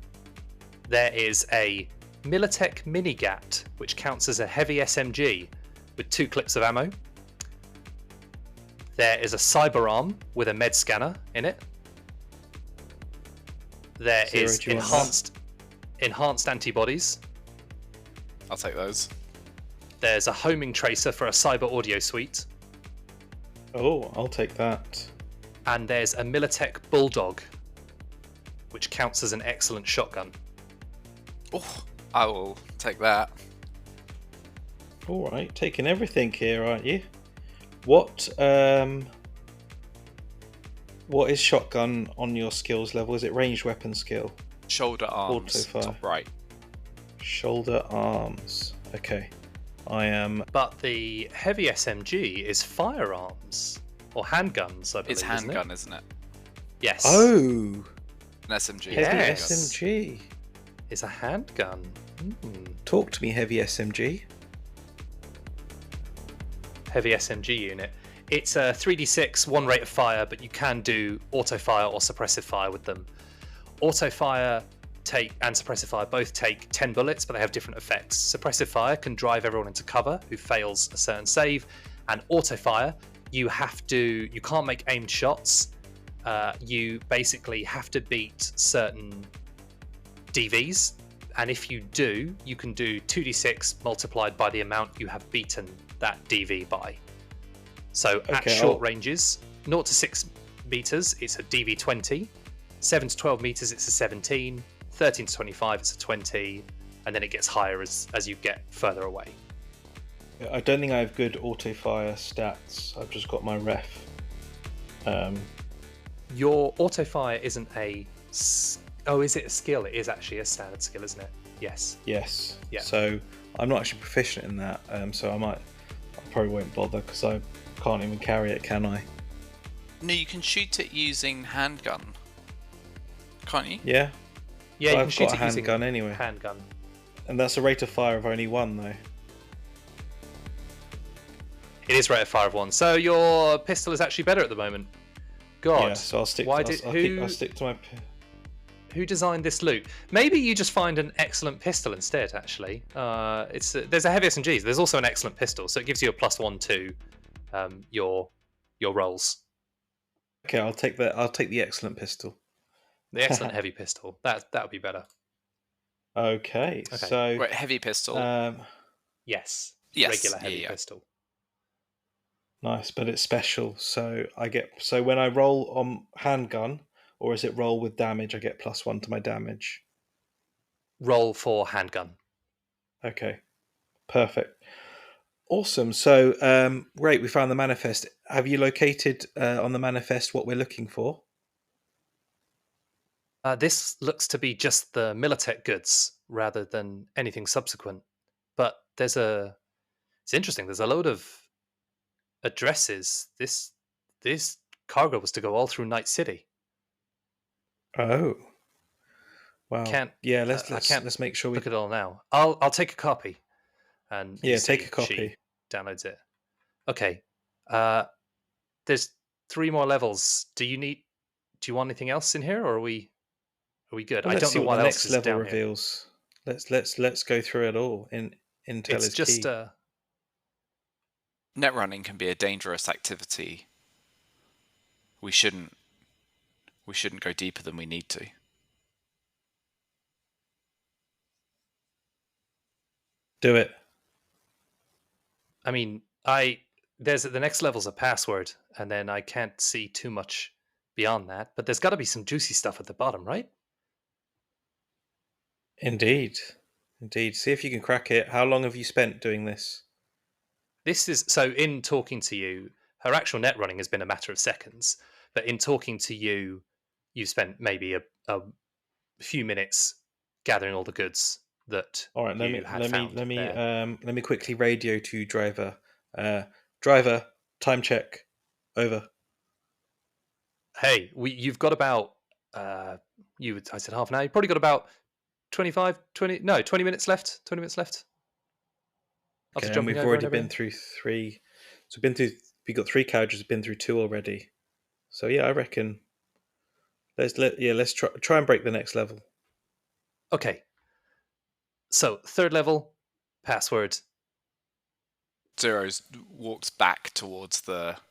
There is a Militech Mini-Gat, which counts as a heavy SMG with 2 clips of ammo. There is a Cyberarm with a med scanner in it. There is enhanced antibodies. I'll take those. There's a homing tracer for a cyber audio suite. Oh, I'll take that. And there's a Militech Bulldog, which counts as an excellent shotgun. Oh, I will take that. All right, taking everything here, aren't you? What is shotgun on your skills level? Is it ranged weapon skill? Shoulder arms, Auto-fire. top right. Shoulder arms. Okay. I am. But the heavy SMG is firearms or handguns, I believe. It's handgun, isn't it? Yes. Oh, An SMG. heavy Yes. SMG. It's a handgun. Talk to me, heavy SMG. Heavy SMG unit. It's a 3d6, 1 rate of fire, but you can do auto fire or suppressive fire with them. Auto fire and suppressive fire both take 10 bullets, but they have different effects. Suppressive fire can drive everyone into cover who fails a certain save, and auto fire, you can't make aimed shots. You basically have to beat certain DVs, And if you do, you can do 2d6 multiplied by the amount you have beaten that DV by. So at short ranges, 0 to 6 meters, it's a DV20. 7 to 12 meters, it's a 17. 13 to 25, it's a 20. And then it gets higher as you get further away. I don't think I have good auto fire stats. I've just got my ref. Your auto fire isn't a... Oh, is it a skill? It is actually a standard skill, isn't it? Yes. Yes. Yeah. So I'm not actually proficient in that. So I probably won't bother because I can't even carry it, can I? No, you can shoot it using handgun, can't you? Yeah. Yeah, But you I've can shoot got a it using handgun anyway. handgun. And that's a rate of fire of only 1 though. It is rate of fire of 1. So your pistol is actually better at the moment. God. Yeah, so I'll stick. I'll stick to my. Who designed this loot? Maybe you just find an excellent pistol instead. Actually, there's a heavy SMG. There's also an excellent pistol, so it gives you a +1 to your rolls. Okay, I'll take the excellent pistol. The excellent heavy pistol. That would be better. Okay. So Right, heavy pistol. Yes. Yes, Regular heavy yeah. pistol. Nice, but it's special. So when I roll on handgun, or is it roll with damage? I get +1 to my damage. Roll for handgun. Okay, perfect, awesome. So great, we found the manifest. Have you located on the manifest what we're looking for? This looks to be just the Militech goods rather than anything subsequent. But it's interesting. There's a load of addresses. This cargo was to go all through Night City. Oh, wow. I Let's make sure we look at it all now. I'll take a copy. And take a copy. She downloads it. Okay. There's 3 more levels. Do you want anything else in here, or are we good? Well, I don't know what the else next is level down reveals. Here. Let's go through it all. Intel It's is just key. Net running can be a dangerous activity. We shouldn't go deeper than we need to. Do it. I mean, there's the next level's a password, and then I can't see too much beyond that. But there's got to be some juicy stuff at the bottom, right? Indeed. See if you can crack it. How long have you spent doing this? This is so. In talking to you, her actual net running has been a matter of seconds. But in talking to you, you've spent maybe a few minutes gathering all the goods that. All right, let me quickly radio to driver. Driver, time check. Over. Hey, you've got about I said half an hour. You've probably got about 20 minutes left. 20 minutes left. Okay, and we've already been through 3. So we got 3 carriages. We've been through 2 already. So yeah, I reckon let's try and break the next level. Okay. So 3rd level, password. Zero's walks back towards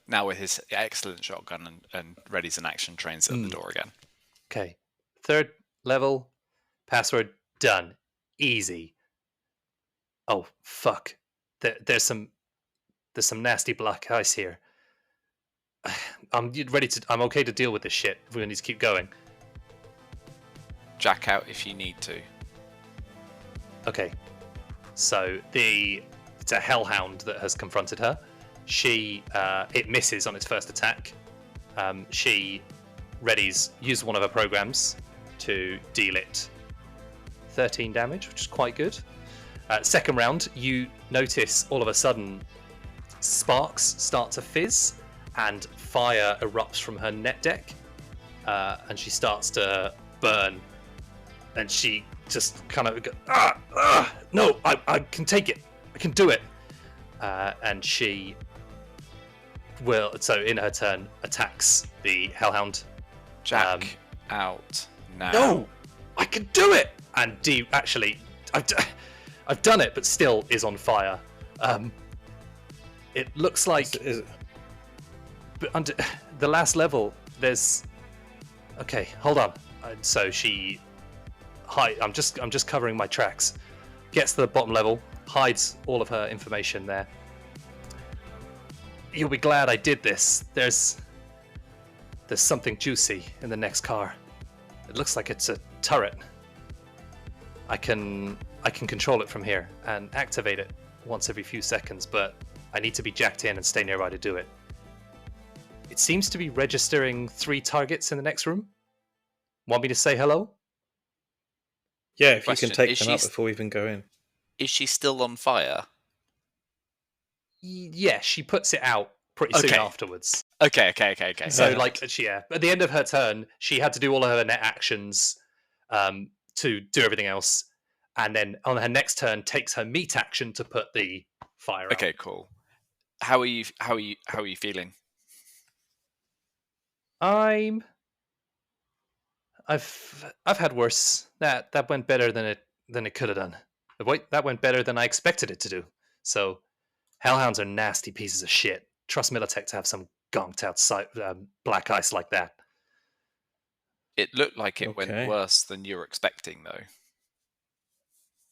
now with his excellent shotgun and readies an action, trains it at the door again. Okay. 3rd level, password done. Easy. Oh fuck. There's some nasty black ice here. I'm okay to deal with this shit if we need to keep going. Jack out if you need to. Okay. So it's a hellhound that has confronted her. It misses on its first attack. She uses one of her programs to deal it 13 damage, which is quite good. Second round, you notice all of a sudden sparks start to fizz and fire erupts from her net deck, and she starts to burn, and she just kind of no, I can take it, I can do it, and she will, so in her turn, attacks the hellhound. Jack out now. No, I can do it, and I've done it, but still is on fire. It looks like but under the last level, there's. Okay, hold on. So she I'm just covering my tracks. Gets to the bottom level, hides all of her information there. You'll be glad I did this. There's something juicy in the next car. It looks like it's a turret. I can control it from here and activate it once every few seconds, but I need to be jacked in and stay nearby to do it. It seems to be registering 3 targets in the next room. Want me to say hello? Yeah, if Question, you can take is them she up before we even go in. Is she still on fire? Yeah, she puts it out pretty soon Okay. afterwards. Okay. So, at the end of her turn, she had to do all of her net actions to do everything else, and then on her next turn, takes her meat action to put the fire out. Okay, cool. How are you feeling? I've had worse. That went better than it could have done. Wait, that went better than I expected it to do. So, hellhounds are nasty pieces of shit. Trust Militech to have some gonked out black ice like that. It looked like it Okay. went worse than you were expecting, though.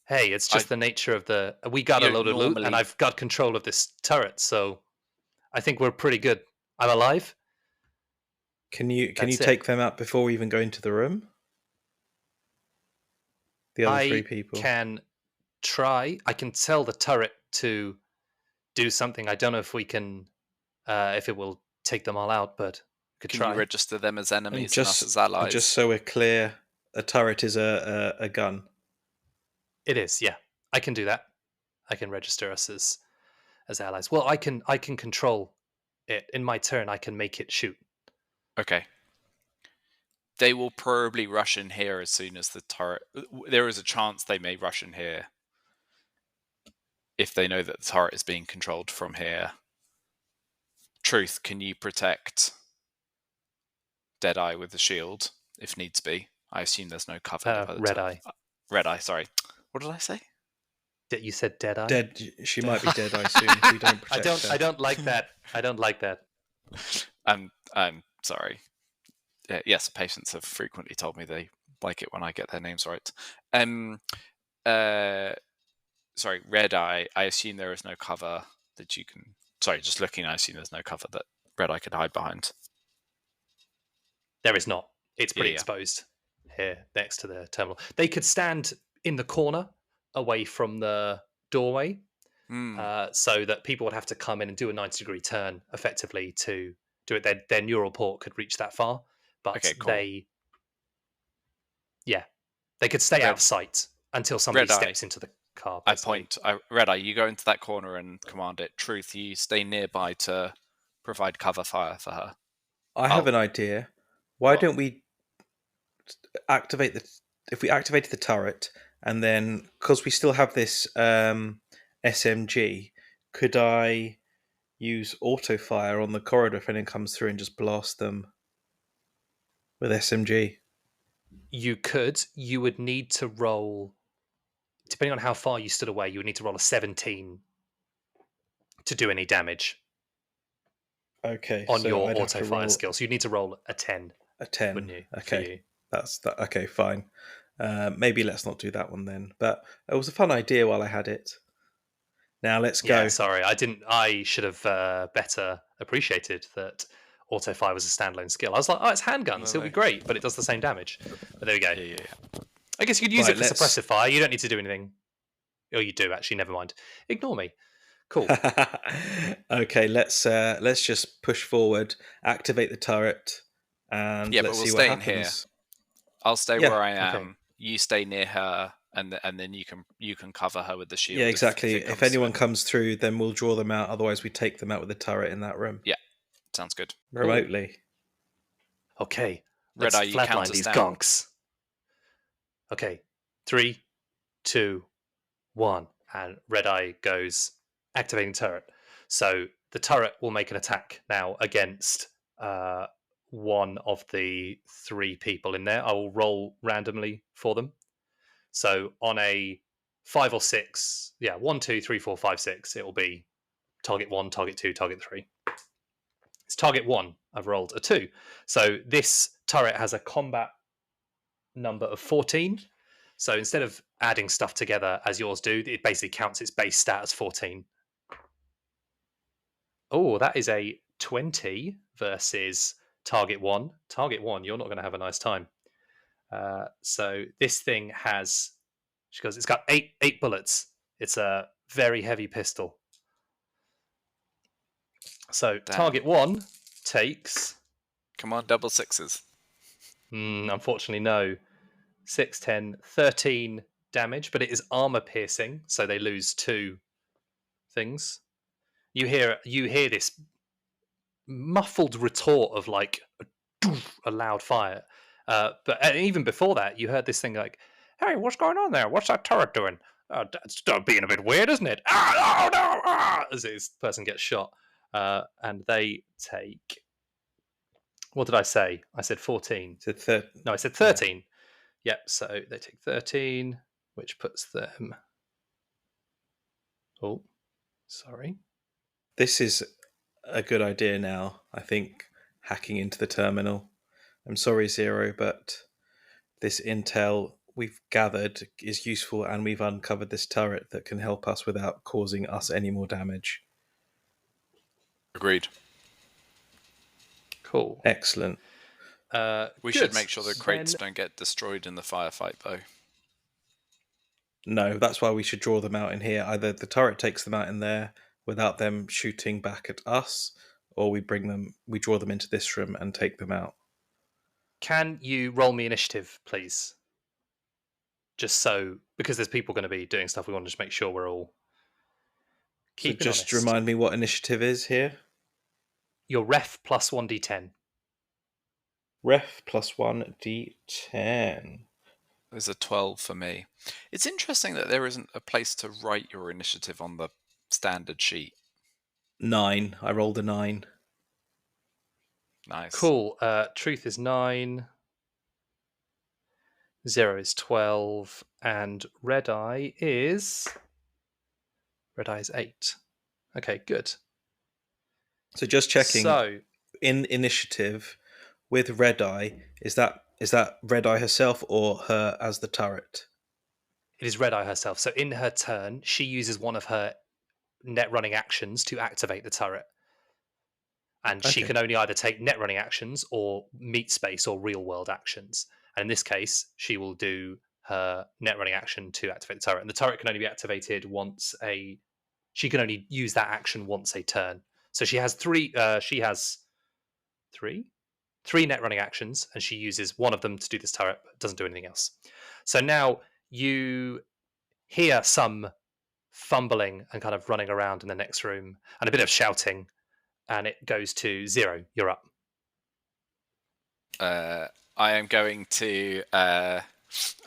Hey, it's just the nature of we got a load of loot, and I've got control of this turret, so I think we're pretty good. I'm alive. Can you That's it. take them out before we even go into the room? The other 3 people. I can try. I can tell the turret to do something. I don't know if we can, if it will take them all out, but could Can try. you register them as enemies And and us as allies? Just so we're clear, a turret is a gun. It is, yeah. I can do that. I can register us as allies. Well, I can control it. In my turn, I can make it shoot. Okay. They will probably rush in here as soon as the turret... There is a chance they may rush in here if they know that the turret is being controlled from here. Truth, can you protect Deadeye with the shield, if needs be? I assume there's no cover. Red-Eye. Red-Eye, sorry. What did I say? You said Deadeye? Dead. She might be Deadeye soon if we don't protect her. I don't like that. I don't like that. I'm sorry. Yes, patients have frequently told me they like it when I get their names right. Sorry, Red-Eye. I assume there is no cover that you can... Sorry, just looking, I assume there's no cover that Red-Eye could hide behind. There is not. It's pretty exposed here next to the terminal. They could stand in the corner away from the doorway so that people would have to come in and do a 90-degree turn effectively to do it. Their neural port could reach that far, but they could stay out of sight until somebody steps into the car. Basically. Red-Eye, you go into that corner and command it. Truth, you stay nearby to provide cover fire for her. I have an idea. Why don't we activate if we activated the turret, and then, because we still have this SMG, could I use auto fire on the corridor if anyone comes through and just blast them with SMG? You could. You would need to roll, depending on how far you stood away, you would need to roll a 17 to do any damage. Okay. On your auto fire skill. So you need to roll a 10. A 10. Wouldn't you? Okay. That's that. Okay, fine. Maybe let's not do that one then. But it was a fun idea while I had it. Now let's go. Yeah, sorry, I should have better appreciated that auto fire was a standalone skill. I was like, it's handguns, it'll be great, but it does the same damage. But there we go. Yeah. I guess you could use it for suppressive fire. You don't need to do anything. Oh, you do actually. Never mind. Ignore me. Cool. Okay, let's just push forward, activate the turret, and let's see what happens. Here. I'll stay where I am. Okay. You stay near her, and then you can cover her with the shield. Yeah, exactly. If anyone comes through, then we'll draw them out. Otherwise, we take them out with the turret in that room. Yeah, sounds good. Remotely. Okay, let's flatline these gonks. Okay, 3, 2, 1, and Red-Eye goes activating turret. So the turret will make an attack now against one of the 3 people in there. I will roll randomly for them. So on a 5 or 6, 1, 2, 3, 4, 5, 6, it will be target 1, target 2, target 3. It's target 1. I've rolled a 2. So this turret has a combat number of 14. So instead of adding stuff together as yours do, it basically counts its base stat as 14. Oh, that is a 20 versus target 1. Target 1, you're not going to have a nice time. So this thing has, she goes, it's got eight bullets. It's a very heavy pistol. So target 1 takes... Come on, double sixes. Unfortunately, no. 6, 10, 13 damage, but it is armor piercing, so they lose 2 things. You hear this muffled retort of like a loud fire. But even before that, you heard this thing like, "Hey, what's going on there? What's that turret doing? It's being a bit weird, isn't it?" Oh no! As this person gets shot, and they take. What did I say? I said 14. No, I said 13. Yeah. Yep. So they take 13, which puts them. Oh, sorry. This is a good idea now, I think, hacking into the terminal. I'm sorry, Zero, but this intel we've gathered is useful, and we've uncovered this turret that can help us without causing us any more damage. Agreed. Cool. Excellent. We should make sure the crates don't get destroyed in the firefight, though. No, that's why we should draw them out in here. Either the turret takes them out in there without them shooting back at us, or we draw them into this room and take them out. Can you roll me initiative, please? Just so, because there's people going to be doing stuff, we want to just make sure we're all keeping So just honest. remind me what initiative is here. Your ref plus 1d10. Ref plus 1d10. There's a 12 for me. It's interesting that there isn't a place to write your initiative on the standard sheet. 9. I rolled a 9. Nice. Cool. Truth is 9. 0 is 12. And Red Eye is 8. Okay, good. So just checking. So, in initiative with Red Eye, is that Red Eye herself or her as the turret? it is Red Eye herself. So in her turn, she uses one of her net running actions to activate the turret. And she can only either take net running actions or meat space or real world actions. And in this case, she will do her net running action to activate the turret. And the turret can only be activated once she can only use that action once a turn. So she has three net running actions, and she uses one of them to do this turret, but doesn't do anything else. So now you hear some fumbling and kind of running around in the next room and a bit of shouting. And it goes to 0. You're up. I am going to... I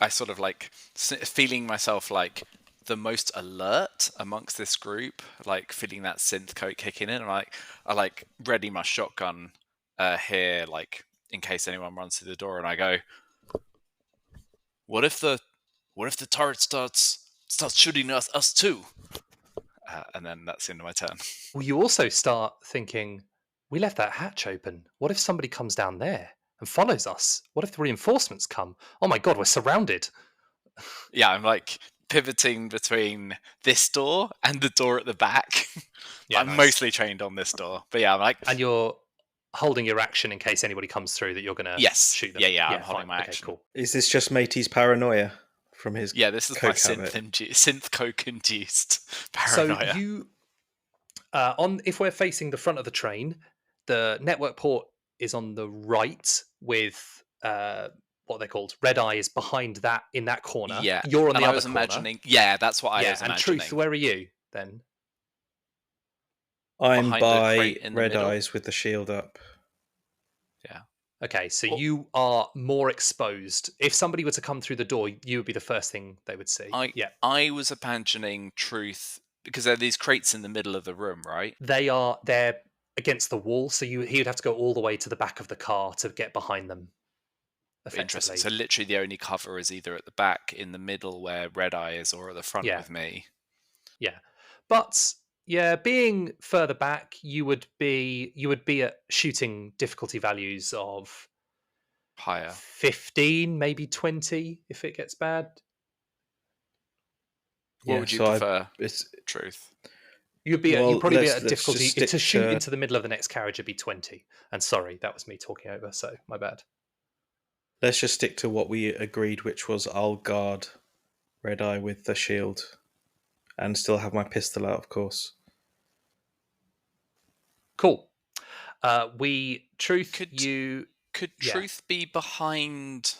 sort of like feeling myself like the most alert amongst this group, like feeling that synth coat kicking in. And I like ready my shotgun here, like in case anyone runs through the door. And I go, what if the turret starts shooting us too? And then that's the end of my turn. Well, you also start thinking, we left that hatch open. What if somebody comes down there and follows us? What if the reinforcements come? Oh my god, we're surrounded. Yeah, I'm like pivoting between this door and the door at the back. Yeah, I'm mostly trained on this door. But yeah, I'm like... And you're holding your action in case anybody comes through that you're going to shoot them. Yeah, I'm holding my action. Cool. Is this just Matey's paranoia from his this is my synth coke-induced paranoia. So you... if we're facing the front of the train, the network port is on the right with what they're called. Red Eye is behind that in that corner. Yeah, you're on the other corner. That's what I was imagining. And Truth, where are you then? I'm by Red Eyes with the shield up. Yeah. Okay, so you are more exposed. If somebody were to come through the door, you would be the first thing they would see. I was imagining Truth, because there are these crates in the middle of the room, right? They're against the wall, so he would have to go all the way to the back of the car to get behind them. Interesting. So literally the only cover is either at the back, in the middle where Red Eye is, or at the front with me. Yeah. But being further back, you would be at shooting difficulty values of higher. 15, maybe 20 if it gets bad. What Yeah, would you so prefer, it's Truth? You'd well. probably be Let's at a let's difficulty just stick to shoot to. into the middle of the next carriage. It'd be 20. And sorry, that was me talking over. So my bad. Let's just stick to what we agreed, which was I'll guard Red Eye with the shield, and still have my pistol out, of course. Cool. Could You could yeah. Truth be behind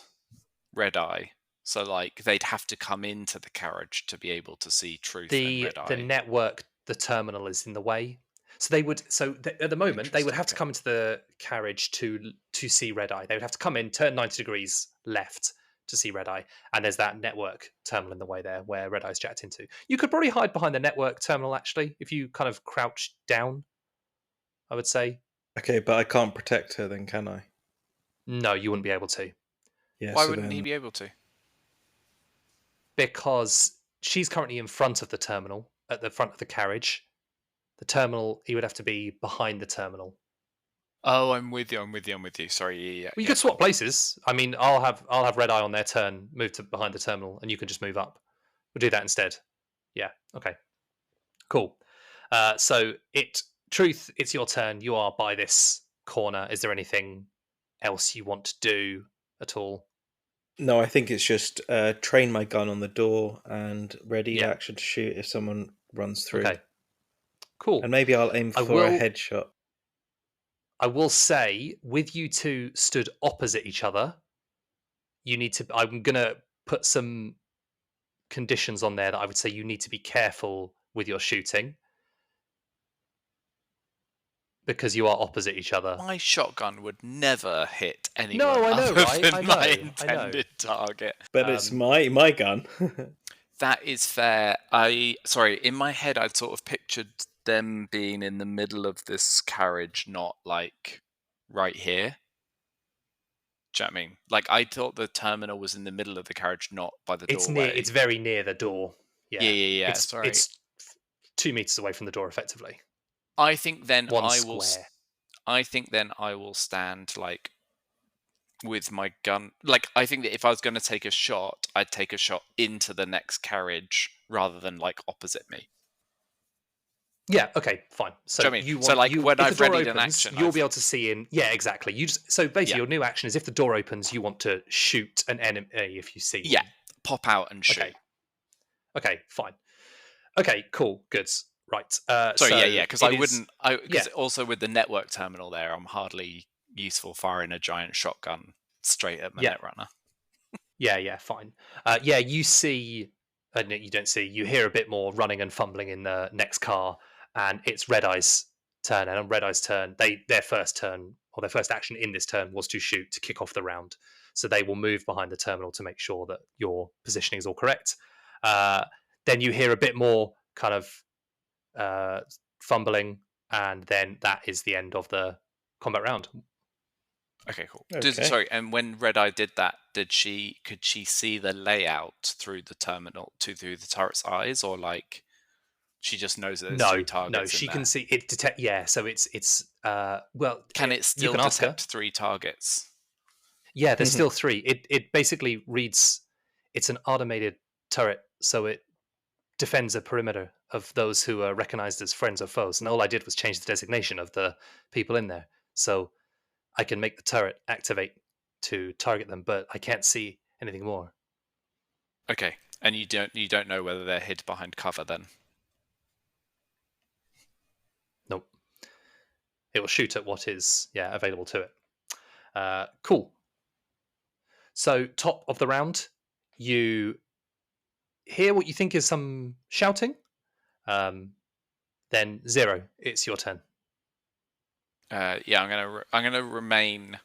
Red Eye? So like they'd have to come into the carriage to be able to see Truth and Red The Eye. network, the terminal is in the way. So they would. At the moment, they would Interesting, have to okay. come into the carriage to see Red Eye. They would have to come in, turn 90 degrees left to see Red Eye, and there's that network terminal in the way there where Red Eye's jacked into. You could probably hide behind the network terminal actually if you kind of crouch down. I would say Okay, but I can't protect her then, can I? no, you wouldn't be able to Yeah, Why so wouldn't he then be able to? because she's currently in front of the terminal at the front of the carriage. The terminal, he would have to be behind the terminal. Oh, I'm with you. I'm with you. I'm with you. Sorry. Yeah. Well, you Yeah. could swap places. I mean, I'll have Red Eye on their turn, move to behind the terminal, and you can just move up. We'll do that instead. Yeah. Okay. Cool. So Truth, it's your turn. You are by this corner. Is there anything else you want to do at all? no, I think it's just train my gun on the door and ready Yeah. action to shoot if someone runs through. Okay. Cool. And maybe I'll aim I for a will- headshot. I will say, with you two stood opposite each other, you need to. I'm gonna put some conditions on there that I would say you need to be careful with your shooting because you are opposite each other. My shotgun would never hit anyone No, I know, other right? than I my know, intended target. But it's my gun. That is fair. Sorry, in my head I'd sort of pictured them being in the middle of this carriage, not like right here. Do you know what I mean? Like I thought the terminal was in the middle of the carriage, not by the It's doorway. near. It's very near the door. Yeah. Yeah. Sorry. It's 2 meters away from the door, effectively. I think then One I will. square. I think then I will stand like with my gun. Like I think that if I was going to take a shot, I'd take a shot into the next carriage rather than like opposite me. Yeah. Okay. Fine. So Do you know what I mean? you want, So, like, you, when if I've the door readied an opens, action, you'll I've- be able to see in. Yeah. Exactly. You just so basically Yeah. your new action is if the door opens, you want to shoot an enemy if you see. Yeah, one. pop out and shoot. Okay. Okay. Fine. Okay. Cool. Good. Right. Sorry, yeah, because I it is- wouldn't. Because yeah. also with the network terminal there, I'm hardly useful firing a giant shotgun straight at my Yeah. netrunner. Yeah, fine. Yeah, you see, no, you don't see, you hear a bit more running and fumbling in the next car, and it's Red Eye's turn. And on Red Eye's turn, their first turn, or their first action in this turn was to shoot to kick off the round. So they will move behind the terminal to make sure that your positioning is all correct. Then you hear a bit more kind of fumbling, and then that is the end of the combat round. Okay, cool. Okay. Sorry, and when Red Eye did that, could she see the layout through the terminal through the turret's eyes, or like she just knows that there's three targets? No, she can see it. Detect. Yeah, so it's well. Can it still you can ask her. detect 3 targets? Yeah, there's still 3. It basically reads. It's an automated turret, so it defends a perimeter of those who are recognized as friends or foes. And all I did was change the designation of the people in there, so I can make the turret activate to target them, but I can't see anything more. Okay, and you don't know whether they're hid behind cover then? Nope. It will shoot at what is available to it. Cool. So top of the round, you hear what you think is some shouting. Then Zero, it's your turn. Yeah, I'm gonna remain.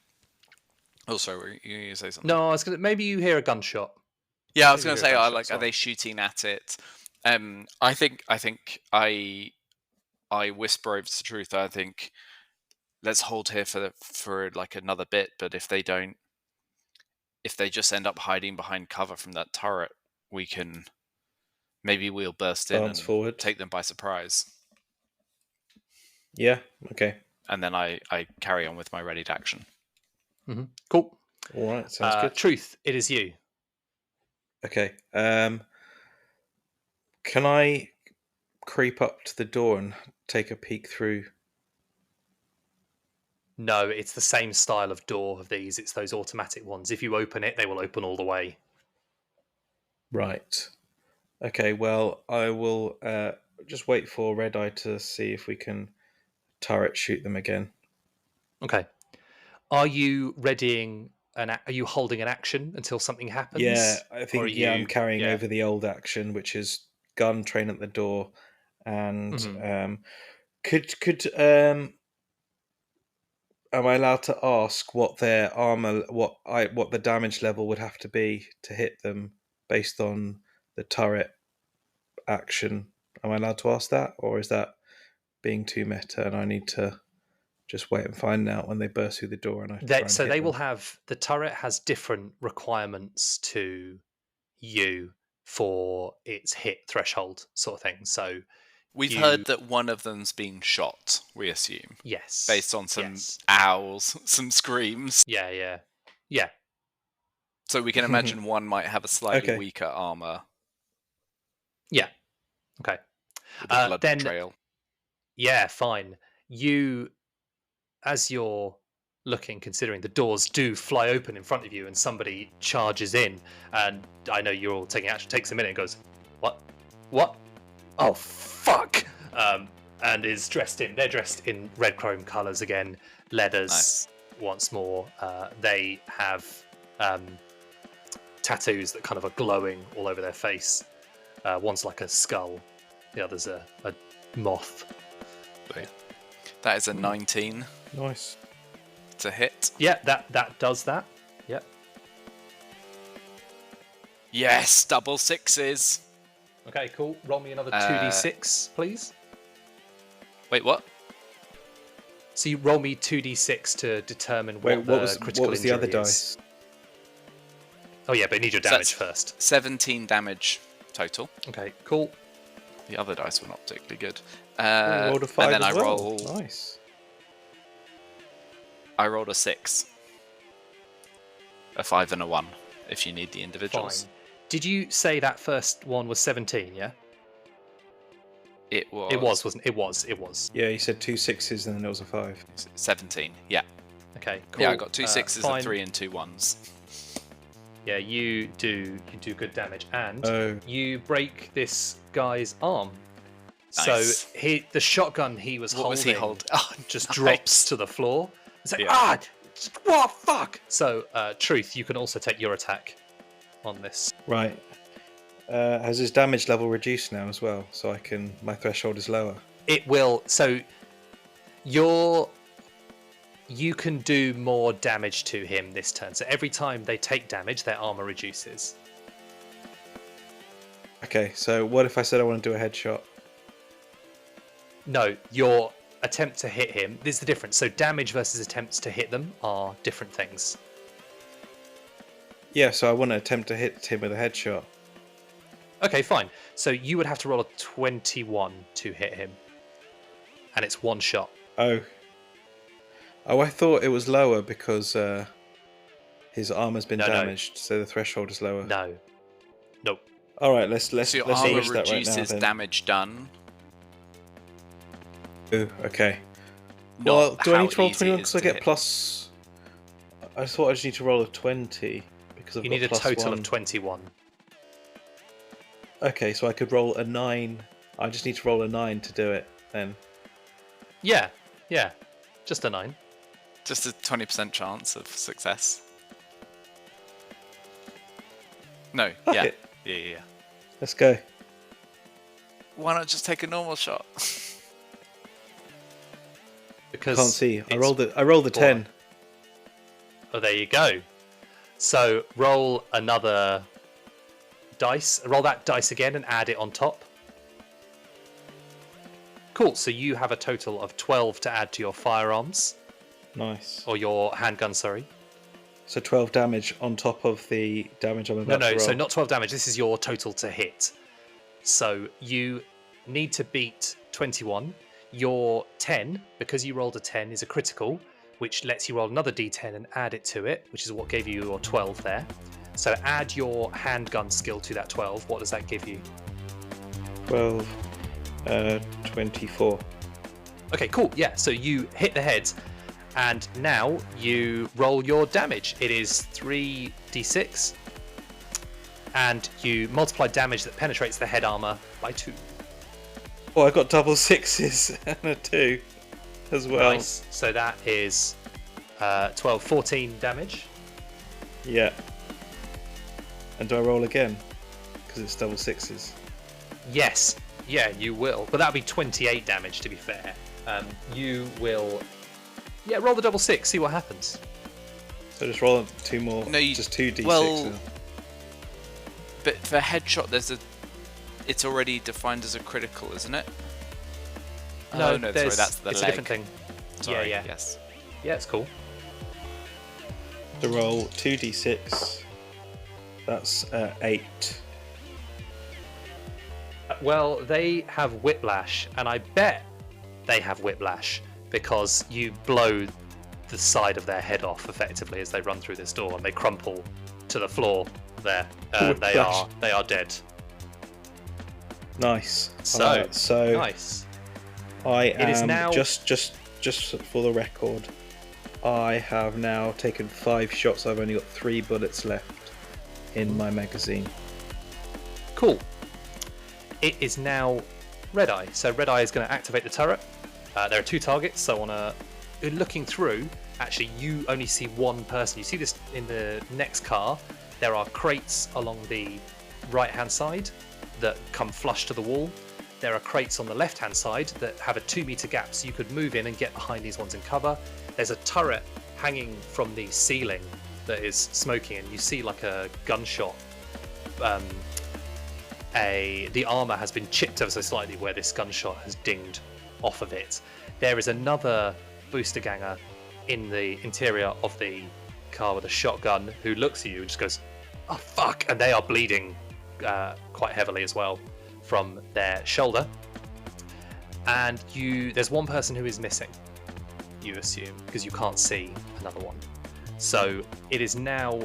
Oh, sorry, you gonna say something? No, I was gonna. Maybe you hear a gunshot. Yeah, I was Maybe gonna you hear a say, gunshot, are they shooting at it? I think I whisper over to Truth. I think let's hold here for like another bit. But if they just end up hiding behind cover from that turret, we'll burst in and forward. take them by surprise. Yeah. Okay. And then I carry on with my readied action. Mm-hmm. Cool. All right. Sounds good. Truth, it is you. Okay. Can I creep up to the door and take a peek through? No, it's the same style of door of these. It's those automatic ones. If you open it, they will open all the way. Right. Okay, well, I will just wait for Red Eye to see if we can turret shoot them again. Okay. Are you readying are you holding an action until something happens? Yeah, I think I'm carrying yeah. over the old action, which is gun train at the door, and Mhm. could am I allowed to ask what their armor, what the damage level would have to be to hit them based on the turret action? Am I allowed to ask that, or is that being too meta and I need to just wait and find out when they burst through the door and I try and So hit they them? will have the turret has different requirements to you for its hit threshold sort of thing. So We've you heard that one of them's been shot, we assume. yes. Based on some yes. owls, some screams. Yeah. So we can imagine one might have a slightly Okay. weaker armor Yeah. Okay. with a blood Then trail. yeah, fine. You as you're looking, considering the doors do fly open in front of you and somebody charges in, and I know you're all taking action, takes a minute and goes, What? Oh, fuck! And is they're dressed in red chrome colours again, leathers once more. They have tattoos that kind of are glowing all over their face. One's like a skull, the other's a moth. That is a 19 Nice. to hit. Yeah, that does that. Yep. Yes, double sixes. Okay, cool. Roll me another 2d6, please. Wait, what? So you roll me 2d6 to determine what critical was the other injury is. dice? Oh yeah, but I need your So damage that's first. 17 damage total. Okay, cool. The other dice were not particularly good. I rolled a 5 and then as I well. roll. Nice. I rolled a 6. A 5 and a 1, if you need the individuals. Fine. Did you say that first one was 17, yeah? It was. It was, wasn't it? It was. Yeah, you said 2 6s and then there was a 5. 17, yeah. Okay, cool. Yeah, I got 2 6s, fine. a 3 and 2 1s. Yeah, you do good damage, and you break this guy's arm. Nice. So the shotgun he was What holding was he holding? Oh, just nice. drops to the floor. It's like, Yeah. what fuck? So, Truth, you can also take your attack on this. Right. Has his damage level reduced now as well? So my threshold is lower. It will. So, you can do more damage to him this turn. So every time they take damage, their armor reduces. Okay, so what if I said I want to do a headshot? No, your attempt to hit him. This is the difference. So damage versus attempts to hit them are different things. Yeah, so I want to attempt to hit him with a headshot. Okay, fine. So you would have to roll a 21 to hit him. And it's one shot. Oh, I thought it was lower because his armor's been damaged, so the threshold is lower. No. Nope. All right, let's So your switch armor that right now reduces then. damage done. Ooh, okay. Not Well, do I how need to roll easy 21 it is because I to get hit. plus? I thought I just need to roll a 20 because I've You got need a plus total 1. of 21. Okay, so I could roll a 9. I just need to roll a 9 to do it then. Yeah. Just a 9. Just a 20% chance of success. No, Fuck yeah. it. Yeah. Let's go. Why not just take a normal shot? Because Can't see. I it's- rolled a 10. Oh, there you go. So roll another dice. Roll that dice again and add it on top. Cool. So you have a total of 12 to add to your firearms. Nice. Or your handgun, sorry. So 12 damage on top of the damage I'm about to roll. No, so not 12 damage. This is your total to hit. So you need to beat 21. Your 10, because you rolled a 10, is a critical, which lets you roll another d10 and add it to it, which is what gave you your 12 there. So add your handgun skill to that 12. What does that give you? 12, 24. Okay, cool. Yeah, so you hit the head, and now you roll your damage. It is 3d6, and you multiply damage that penetrates the head armor by 2. Oh, I got double 6s and a 2 as well. Nice. So that is 12, 14 damage. Yeah. And do I roll again? Because it's double 6s. Yes. Yeah, you will. But that'll be 28 damage, to be fair. You will... Yeah, roll the double 6, see what happens. So just roll 2 more. No, just 2d6. well, but for headshot, it's already defined as a critical, isn't it? No, sorry, that's the it's leg. a different thing. Sorry, yeah. Yes. Yeah, it's cool. To roll 2d6. That's 8. Well, they have whiplash, and I bet they have whiplash because you blow the side of their head off effectively as they run through this door, and they crumple to the floor there. They are dead. Nice. So nice. It is now just for the record. I have now taken 5 shots. I've only got 3 bullets left in my magazine. Cool. It is now Red Eye. So Red Eye is going to activate the turret. There are 2 targets. So looking through, actually, you only see one person. You see this in the next car. There are crates along the right-hand side that come flush to the wall. There are crates on the left-hand side that have a 2-meter gap, so you could move in and get behind these ones and cover. There's a turret hanging from the ceiling that is smoking, and you see like a gunshot. The armor has been chipped ever so slightly where this gunshot has dinged off of it. There is another booster ganger in the interior of the car with a shotgun who looks at you and just goes, "Oh fuck!" and they are bleeding quite heavily as well from their shoulder. And there's one person who is missing, you assume, because you can't see another one. So it is now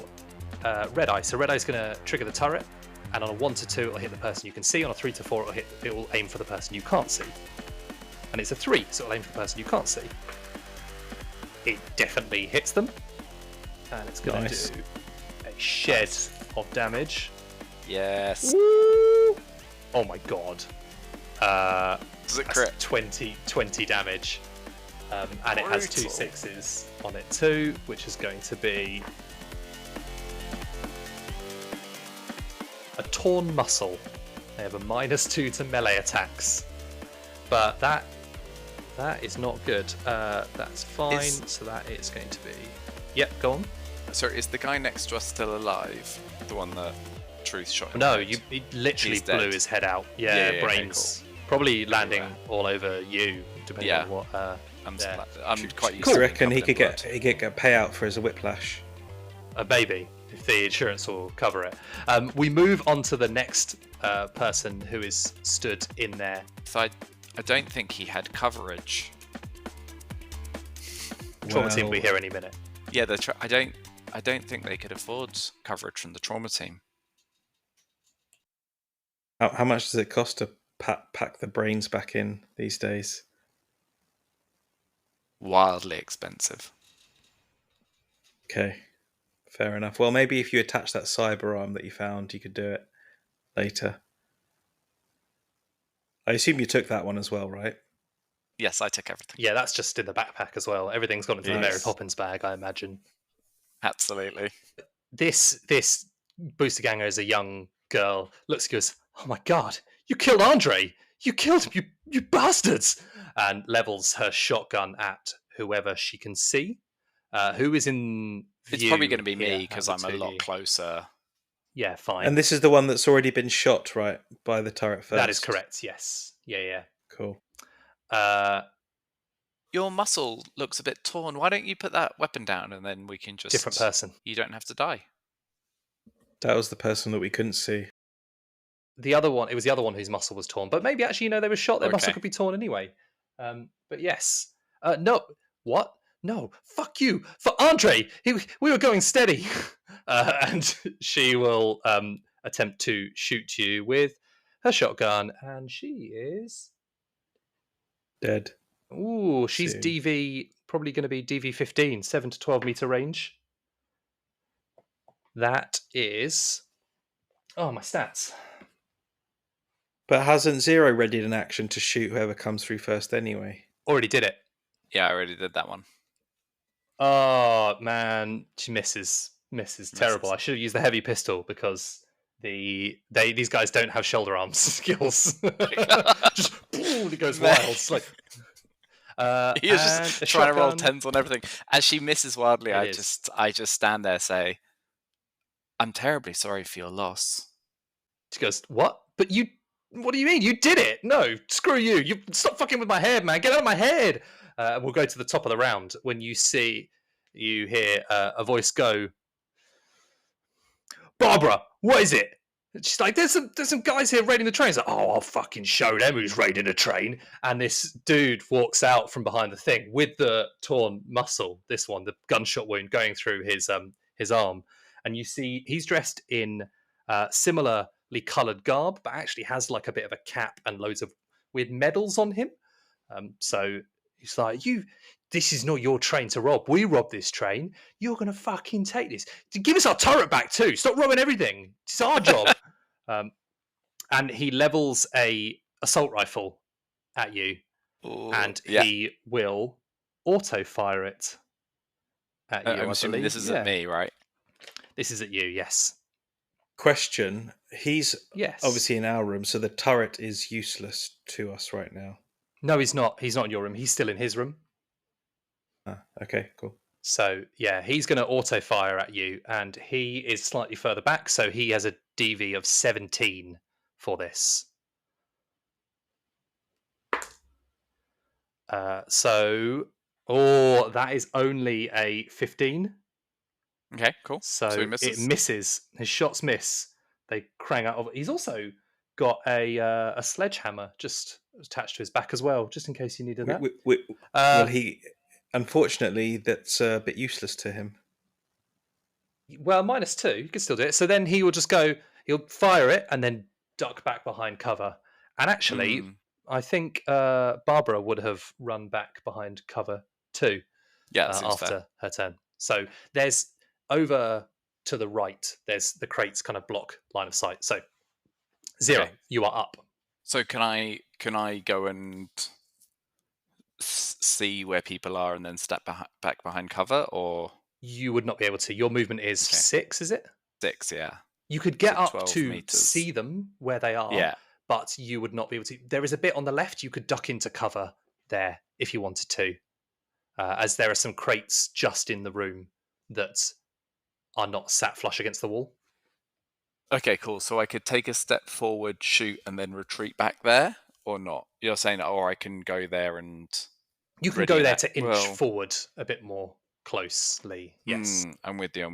Red Eye. So Red Eye's going to trigger the turret, and on a 1 to 2 it'll hit the person you can see. On a 3 to 4 it will aim for the person you can't see. And it's a 3, so it'll aim for the person you can't see. It definitely hits them, and it's going to do a shed of damage. Yes. Woo! Oh my god. Does it crit? 20 damage. And it has 2 6s on it too, which is going to be a torn muscle. They have a -2 to melee attacks. But that is not good. That's fine. So that is going to be... Yep, go on. Sorry, is the guy next to us still alive? The one that Truth shot him? No, right? he literally He's blew dead. his head out. Yeah, okay, brains. Probably landing all over you, depending Yeah. on what... I'm there. quite used I to reckon being he could covered in get a payout for his whiplash. A baby, if the insurance will cover it. We move on to the next person who is stood in there. blood. So I don't think he had coverage. Trauma team will be Well, here any minute. Yeah, I don't think they could afford coverage from the trauma team. How much does it cost to pack the brains back in these days? Wildly expensive. Okay, fair enough. Well, maybe if you attach that cyber arm that you found, you could do it later. I assume you took that one as well, right? Yes, I took everything. Yeah, that's just in the backpack as well. Everything's gone into the Mary Nice. Poppins bag, I imagine. Absolutely. This booster ganger is a young girl. Looks, goes, "Oh my god, you killed Andre! You killed him, you bastards!" And levels her shotgun at whoever she can see. Who is in view? It's probably going to be here me because out of I'm the a lot 2D? closer. Yeah, fine. And this is the one that's already been shot, right, by the turret first? That is correct, yes. Yeah. Cool. Your muscle looks a bit torn. Why don't you put that weapon down and then we can just... Different person. You don't have to die. That was the person that we couldn't see. The other one, it was the other one whose muscle was torn. But maybe actually, they were shot. Their muscle Okay. could be torn anyway. But yes. No. What? No. Fuck you. For Andre! We were going steady. And she will attempt to shoot you with her shotgun, and she is. Dead. Ooh, she's Soon. DV, probably going to be DV 15, 7 to 12 meter range. That is. Oh, my stats. But hasn't Zero readied an action to shoot whoever comes through first anyway? Already did it. Yeah, I already did that one. Oh, man. She misses. Terrible. I should have used the heavy pistol because these guys don't have shoulder arms skills. Just boom, it goes wild. It's like. He was just trying to roll tens on everything. As she misses wildly, I just stand there, say, "I'm terribly sorry for your loss." She goes, "What? But you? What do you mean? You did it? No, screw you! You stop fucking with my head, man! Get out of my head!" We'll go to the top of the round when you hear a voice go, "Barbara, what is it?" And she's like, there's some guys here raiding the train. It's like, "Oh, I'll fucking show them who's raiding a train." And this dude walks out from behind the thing with the torn muscle. This one, the gunshot wound going through his arm, and you see he's dressed in similarly coloured garb, but actually has like a bit of a cap and loads of weird medals on him. So he's like, this is not your train to rob. We robbed this train. You're going to fucking take this. Give us our turret back too. Stop robbing everything. It's our job. And he levels a assault rifle at you. Ooh, and he will auto-fire it at you. I'm assuming this is at me, right? This is at you, yes. Question. He's Yes. obviously in our room, so the turret is useless to us right now. No, he's not. He's not in your room. He's still in his room. Okay, cool. So, yeah, he's going to auto-fire at you, and he is slightly further back, so he has a DV of 17 for this. That is only a 15. Okay, cool. So it misses. His shots miss. They crang out of. He's also got a sledgehammer just attached to his back as well, just in case you needed that. Well, unfortunately, that's a bit useless to him. Well, -2. You can still do it. So then he will just go. He'll fire it and then duck back behind cover. And actually, I think Barbara would have run back behind cover too. Yeah, after her turn. So there's over to the right. There's the crates kind of block line of sight. So Zero, you are up. So can I go and see where people are and then step back behind cover, or you would not be able to? Your movement is 6, is it? 6, yeah. You could get up to meters. see them where they are, but you would not be able to. There is a bit on the left you could duck into cover there if you wanted to, as there are some crates just in the room that are not sat flush against the wall. Okay, cool. So I could take a step forward, shoot, and then retreat back there, or not? You're saying, or I can go there and... You can go there to inch forward a bit more closely, yes. I'm with you.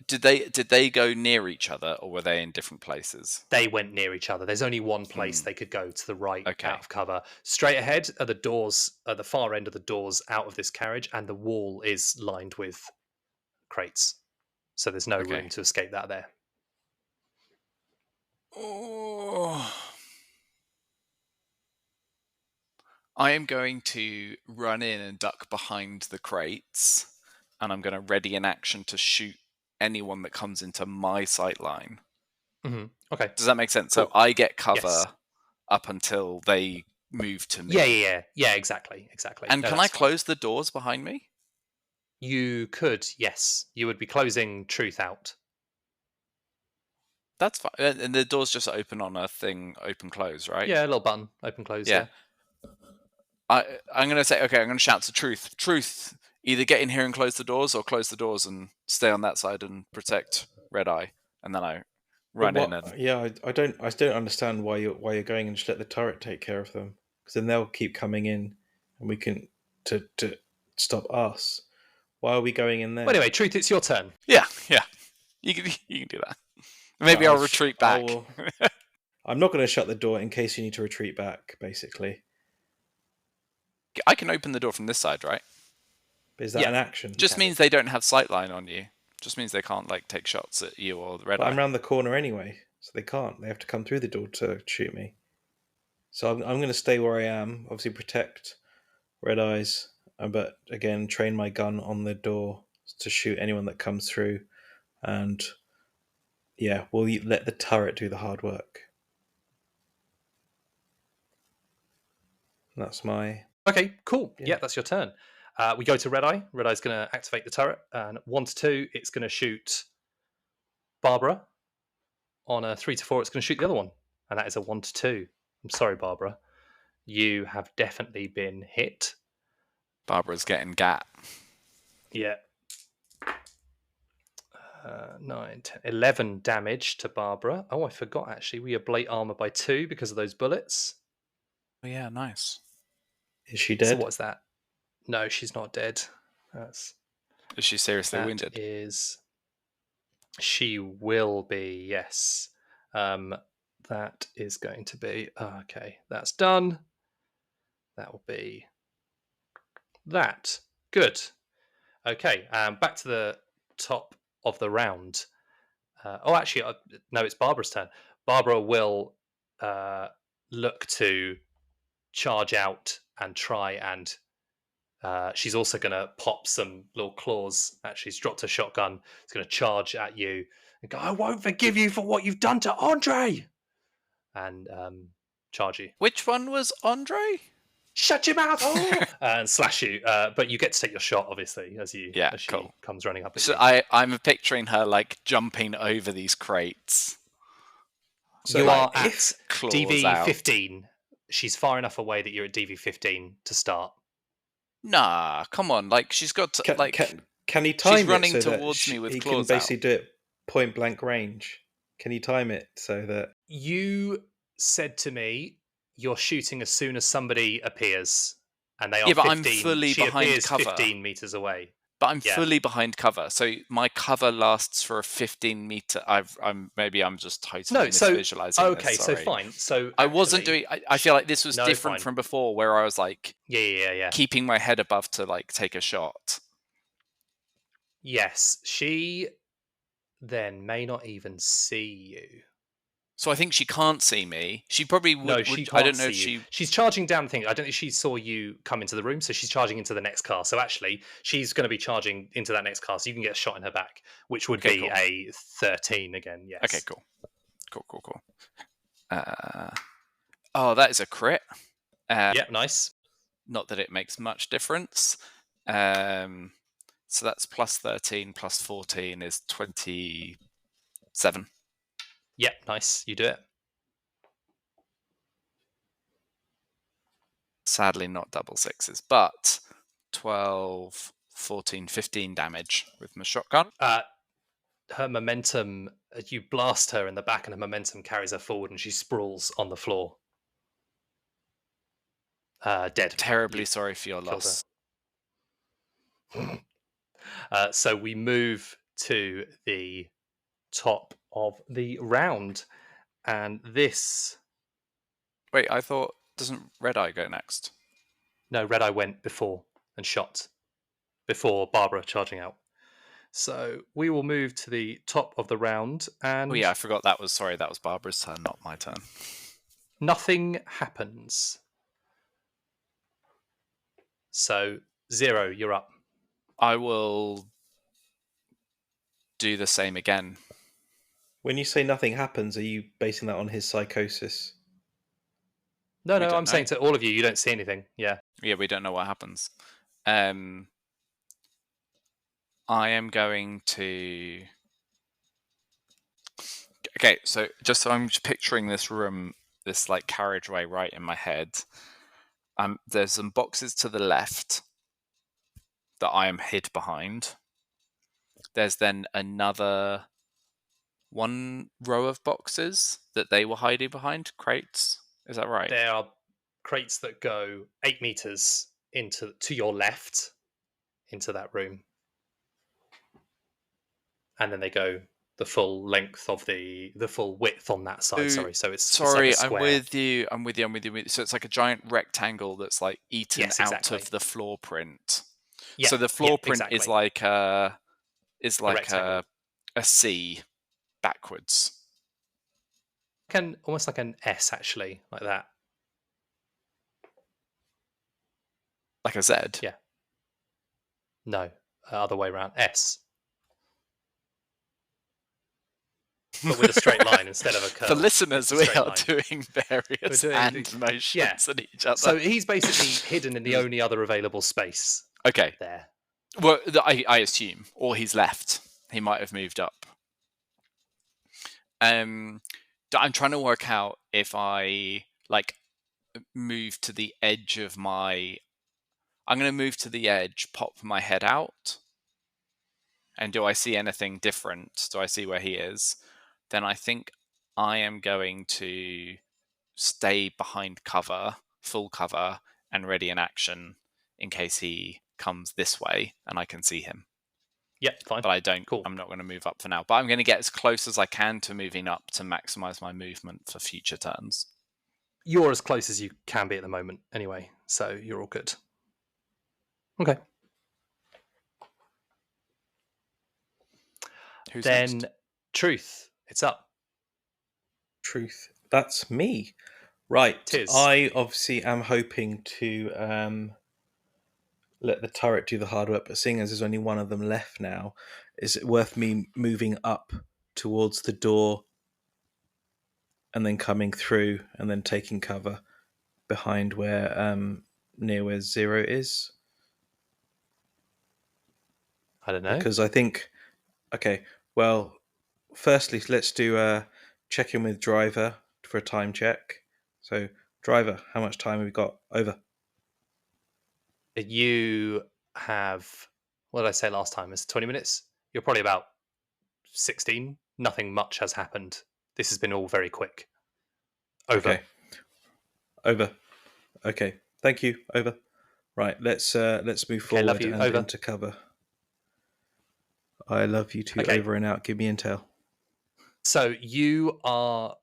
Did they go near each other, or were they in different places? They went near each other. There's only one place they could go to the right out of cover. Straight ahead are the doors, at the far end of the doors out of this carriage, and the wall is lined with crates. So there's no room to escape that there. Oh. I am going to run in and duck behind the crates, and I'm going to ready an action to shoot anyone that comes into my sight line. Mm-hmm. Okay. Does that make sense? So I get cover up until they move to me. Yeah, exactly. And can I close the doors behind me? You could, yes. You would be closing Truth out. That's fine. And the doors just open on a thing, open, close, right? Yeah, a little button, open, close. Yeah. I'm going to say, I'm going to shout to Truth. Truth, either get in here and close the doors, or close the doors and stay on that side and protect Red Eye. And then I run in and... Yeah, I don't understand why you're going and just let the turret take care of them. Because then they'll keep coming in and we can... to stop us. Why are we going in there? Well, anyway, Truth, it's your turn. Yeah. You can do that. Maybe I'll retreat back. I'm not going to shut the door in case you need to retreat back, basically. I can open the door from this side, right? But is that an action? Just means they don't have sightline on you. Just means they can't take shots at you or the Red Eye. I'm around the corner anyway, so they can't. They have to come through the door to shoot me. So I'm going to stay where I am. Obviously, protect Red Eyes, but again, train my gun on the door to shoot anyone that comes through. And yeah, we'll let the turret do the hard work. That's my... Okay, cool. Yeah, that's your turn. We go to Red Eye. Red Eye's going to activate the turret, and 1 to 2, it's going to shoot Barbara. On a 3 to 4, it's going to shoot the other one, and that is a 1 to 2. I'm sorry, Barbara. You have definitely been hit. Barbara's getting gat. Yeah. 9, 10, 11 damage to Barbara. Oh, I forgot, actually. We ablate armor by 2 because of those bullets. Oh, yeah, nice. Is she dead? So what's that? No, she's not dead. Is she seriously wounded? She will be, yes. That is going to be... okay, that's done. That will be that. Good. Okay, back to the top of the round. Actually, no, it's Barbara's turn. Barbara will look to charge out and try and... she's also going to pop some little claws. Actually, she's dropped her shotgun. It's going to charge at you and go, I won't forgive you for what you've done to Andre! And charge you. Which one was Andre? Shut your mouth! Oh! And slash you. But you get to take your shot, obviously, as she comes running up at so you. I'm picturing her like jumping over these crates. So you are at DV 15. She's far enough away that you're at DV 15 to start. Nah, come on. Like, she's got to, can he time it? She's running so towards me with he claws can basically do it point blank range. Can you time it so that... You said to me you're shooting as soon as somebody appears, and they are 15. I'm fully behind cover. 15 meters away. But I'm fully behind cover, so my cover lasts for a 15-meter. I'm just totally misvisualizing. Okay, this, so fine. So I wasn't doing. I feel like this was different from before, where I was like, keeping my head above to like take a shot. Yes, she then may not even see you. So I think she can't see me. She probably would. No, she can't I don't know if see she's charging down the thing. I don't think she saw you come into the room, so she's charging into the next car. So actually, she's going to be charging into that next car, so you can get a shot in her back, which would be a 13 again. Yes. Okay, cool. That is a crit. Nice. Not that it makes much difference. So that's plus 13 plus 14 is 27. Yep, nice. You do it. Sadly, not double sixes, but 12, 14, 15 damage with my shotgun. Her momentum, you blast her in the back, and her momentum carries her forward, and she sprawls on the floor. Dead. Terribly sorry for your loss. So we move to the top of the round, and this... Wait, I thought, doesn't Red Eye go next? No, Red Eye went before and shot before Barbara charging out. So we will move to the top of the round, and... Oh yeah, I forgot that was Barbara's turn, not my turn. Nothing happens. So, 0, you're up. I will do the same again. When you say nothing happens, are you basing that on his psychosis? No, I'm saying to all of you, you don't see anything. Yeah. Yeah, we don't know what happens. I am going to... Okay, so just so I'm picturing this room, this like carriageway right in my head. There's some boxes to the left that I am hid behind. There's then another one row of boxes that they were hiding behind, crates. Is that right? There are crates that go 8 meters to your left into that room, and then they go the full length of the full width on that side. So it's like a square. I'm with you. So it's like a giant rectangle that's like eaten out of the floor print. Yeah, so the floor print is like a C backwards. almost like an S, actually, like that. Like a Z. Yeah. No, other way around. S. But with a straight line instead of a curve. For listeners, we are doing various hand motions Yeah. at each other. So he's basically hidden in the only other available space. Okay. There. Well, I assume, or he's left. He might have moved up. I'm trying to work out if I move to the edge of my. I'm going to move to the edge, pop my head out, and do I see anything different? Do I see where he is? Then I think I am going to stay behind cover, full cover, and ready in action in case he comes this way and I can see him. Yeah, fine. But I don't. Cool. I'm not going to move up for now. But I'm going to get as close as I can to moving up to maximize my movement for future turns. You're as close as you can be at the moment, anyway. So you're all good. Okay. Who's then next? Truth, it's up. Truth, that's me. Right. Tis. I obviously am hoping to let the turret do the hard work, but seeing as there's only one of them left now, is it worth me moving up towards the door and then coming through and then taking cover behind where near where Zero is? I don't know. Because I think, okay, well, firstly, let's do a check in with driver for a time check. So, driver, how much time have we got? Over. You have, what did I say last time? It's 20 minutes. You're probably about 16. Nothing much has happened. This has been all very quick. Over. Okay. Over. Okay. Thank you. Over. Right. Let's move forward love you. and Over. into cover. I love you too. Okay. Over and out. Give me intel. So you are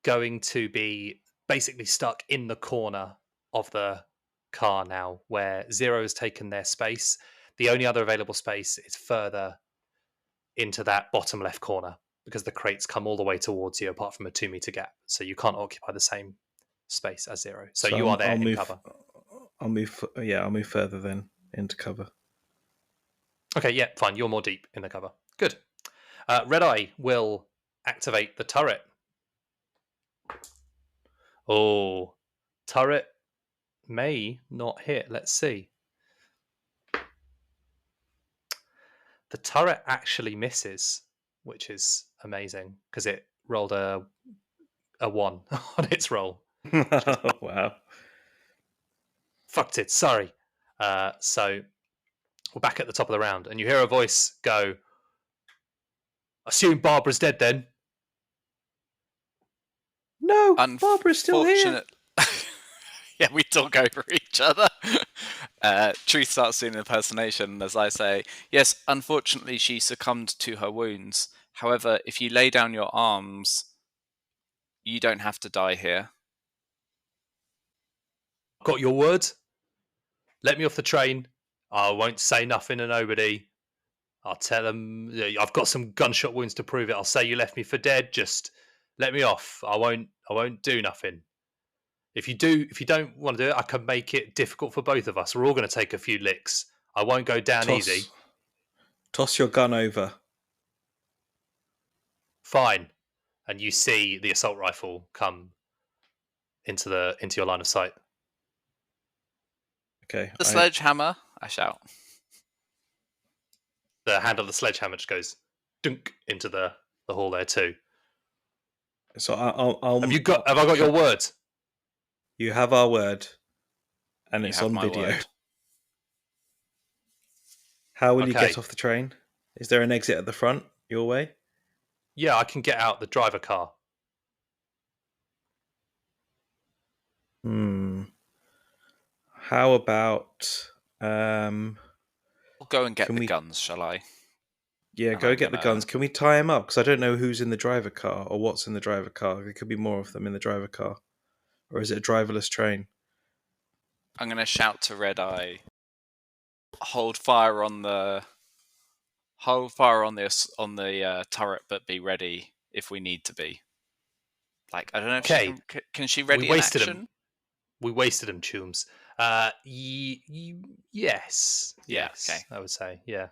going to be basically stuck in the corner of the car now, where Zero has taken their space. The only other available space is further into that bottom left corner because the crates come all the way towards you, apart from a 2-meter gap. So you can't occupy the same space as Zero. So you are there in cover. I'll move. Yeah, I'll move further then into cover. Okay, yeah, fine. You're more deep in the cover. Good. Red Eye will activate the turret. Oh, turret may not hit. Let's see. The turret actually misses, which is amazing because it rolled a 1 on its roll. Wow. Fucked it. Sorry. So we're back at the top of the round, and you hear a voice go, "Assume Barbara's dead then." No, Barbara's still here. Yeah, we talk over each other. Truth starts doing an impersonation as I say, "Yes, unfortunately she succumbed to her wounds. However, if you lay down your arms, you don't have to die here." Got your word? Let me off the train. I won't say nothing to nobody. I'll tell them I've got some gunshot wounds to prove it. I'll say you left me for dead. Just let me off. I won't do nothing. If you don't want to do it, I can make it difficult for both of us. We're all going to take a few licks. I won't go down easy. Toss your gun over. Fine. And you see the assault rifle come into your line of sight. Okay. The sledgehammer, I shout. The handle of the sledgehammer just goes dunk into the hall there too. So I'll Have I got your word? You have our word, and it's on video. Word. How will you get off the train? Is there an exit at the front your way? Yeah, I can get out the driver car. How about I'll go and get the guns, shall I? Yeah, go get the guns. Can we tie him up? Because I don't know who's in the driver car or what's in the driver car. There could be more of them in the driver car. Or is it a driverless train? I'm going to shout to Red Eye. Hold fire on the turret, but be ready if we need to be. Like, I don't know if Okay. can she ready We wasted an action? him. We wasted him, Chooms. Yes. Yeah, Yes. okay. I would say, yeah.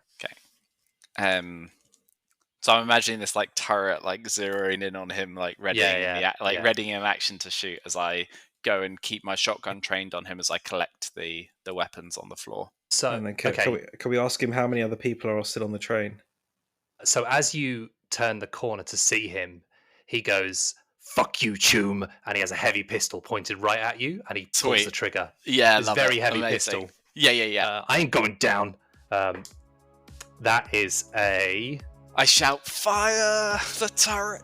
So I'm imagining this like turret like zeroing in on him, like readying him action to shoot as I go and keep my shotgun trained on him as I collect the weapons on the floor. So, And then can we ask him how many other people are still on the train? So as you turn the corner to see him, he goes, "Fuck you, Choom," and he has a heavy pistol pointed right at you, and he pulls the trigger. Yeah, It's very heavy pistol. Yeah. I ain't going down. That is a. I shout, "Fire the turret!"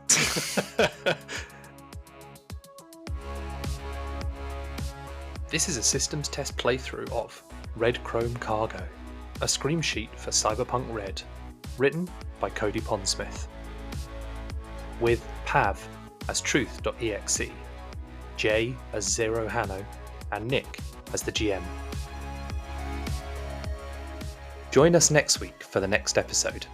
This is a systems test playthrough of Red Chrome Cargo, a Screamsheet for Cyberpunk Red, written by Cody Pondsmith, with Pav as Truth.exe, Jay as Zero Hanno, and Nick as the GM. Join us next week for the next episode.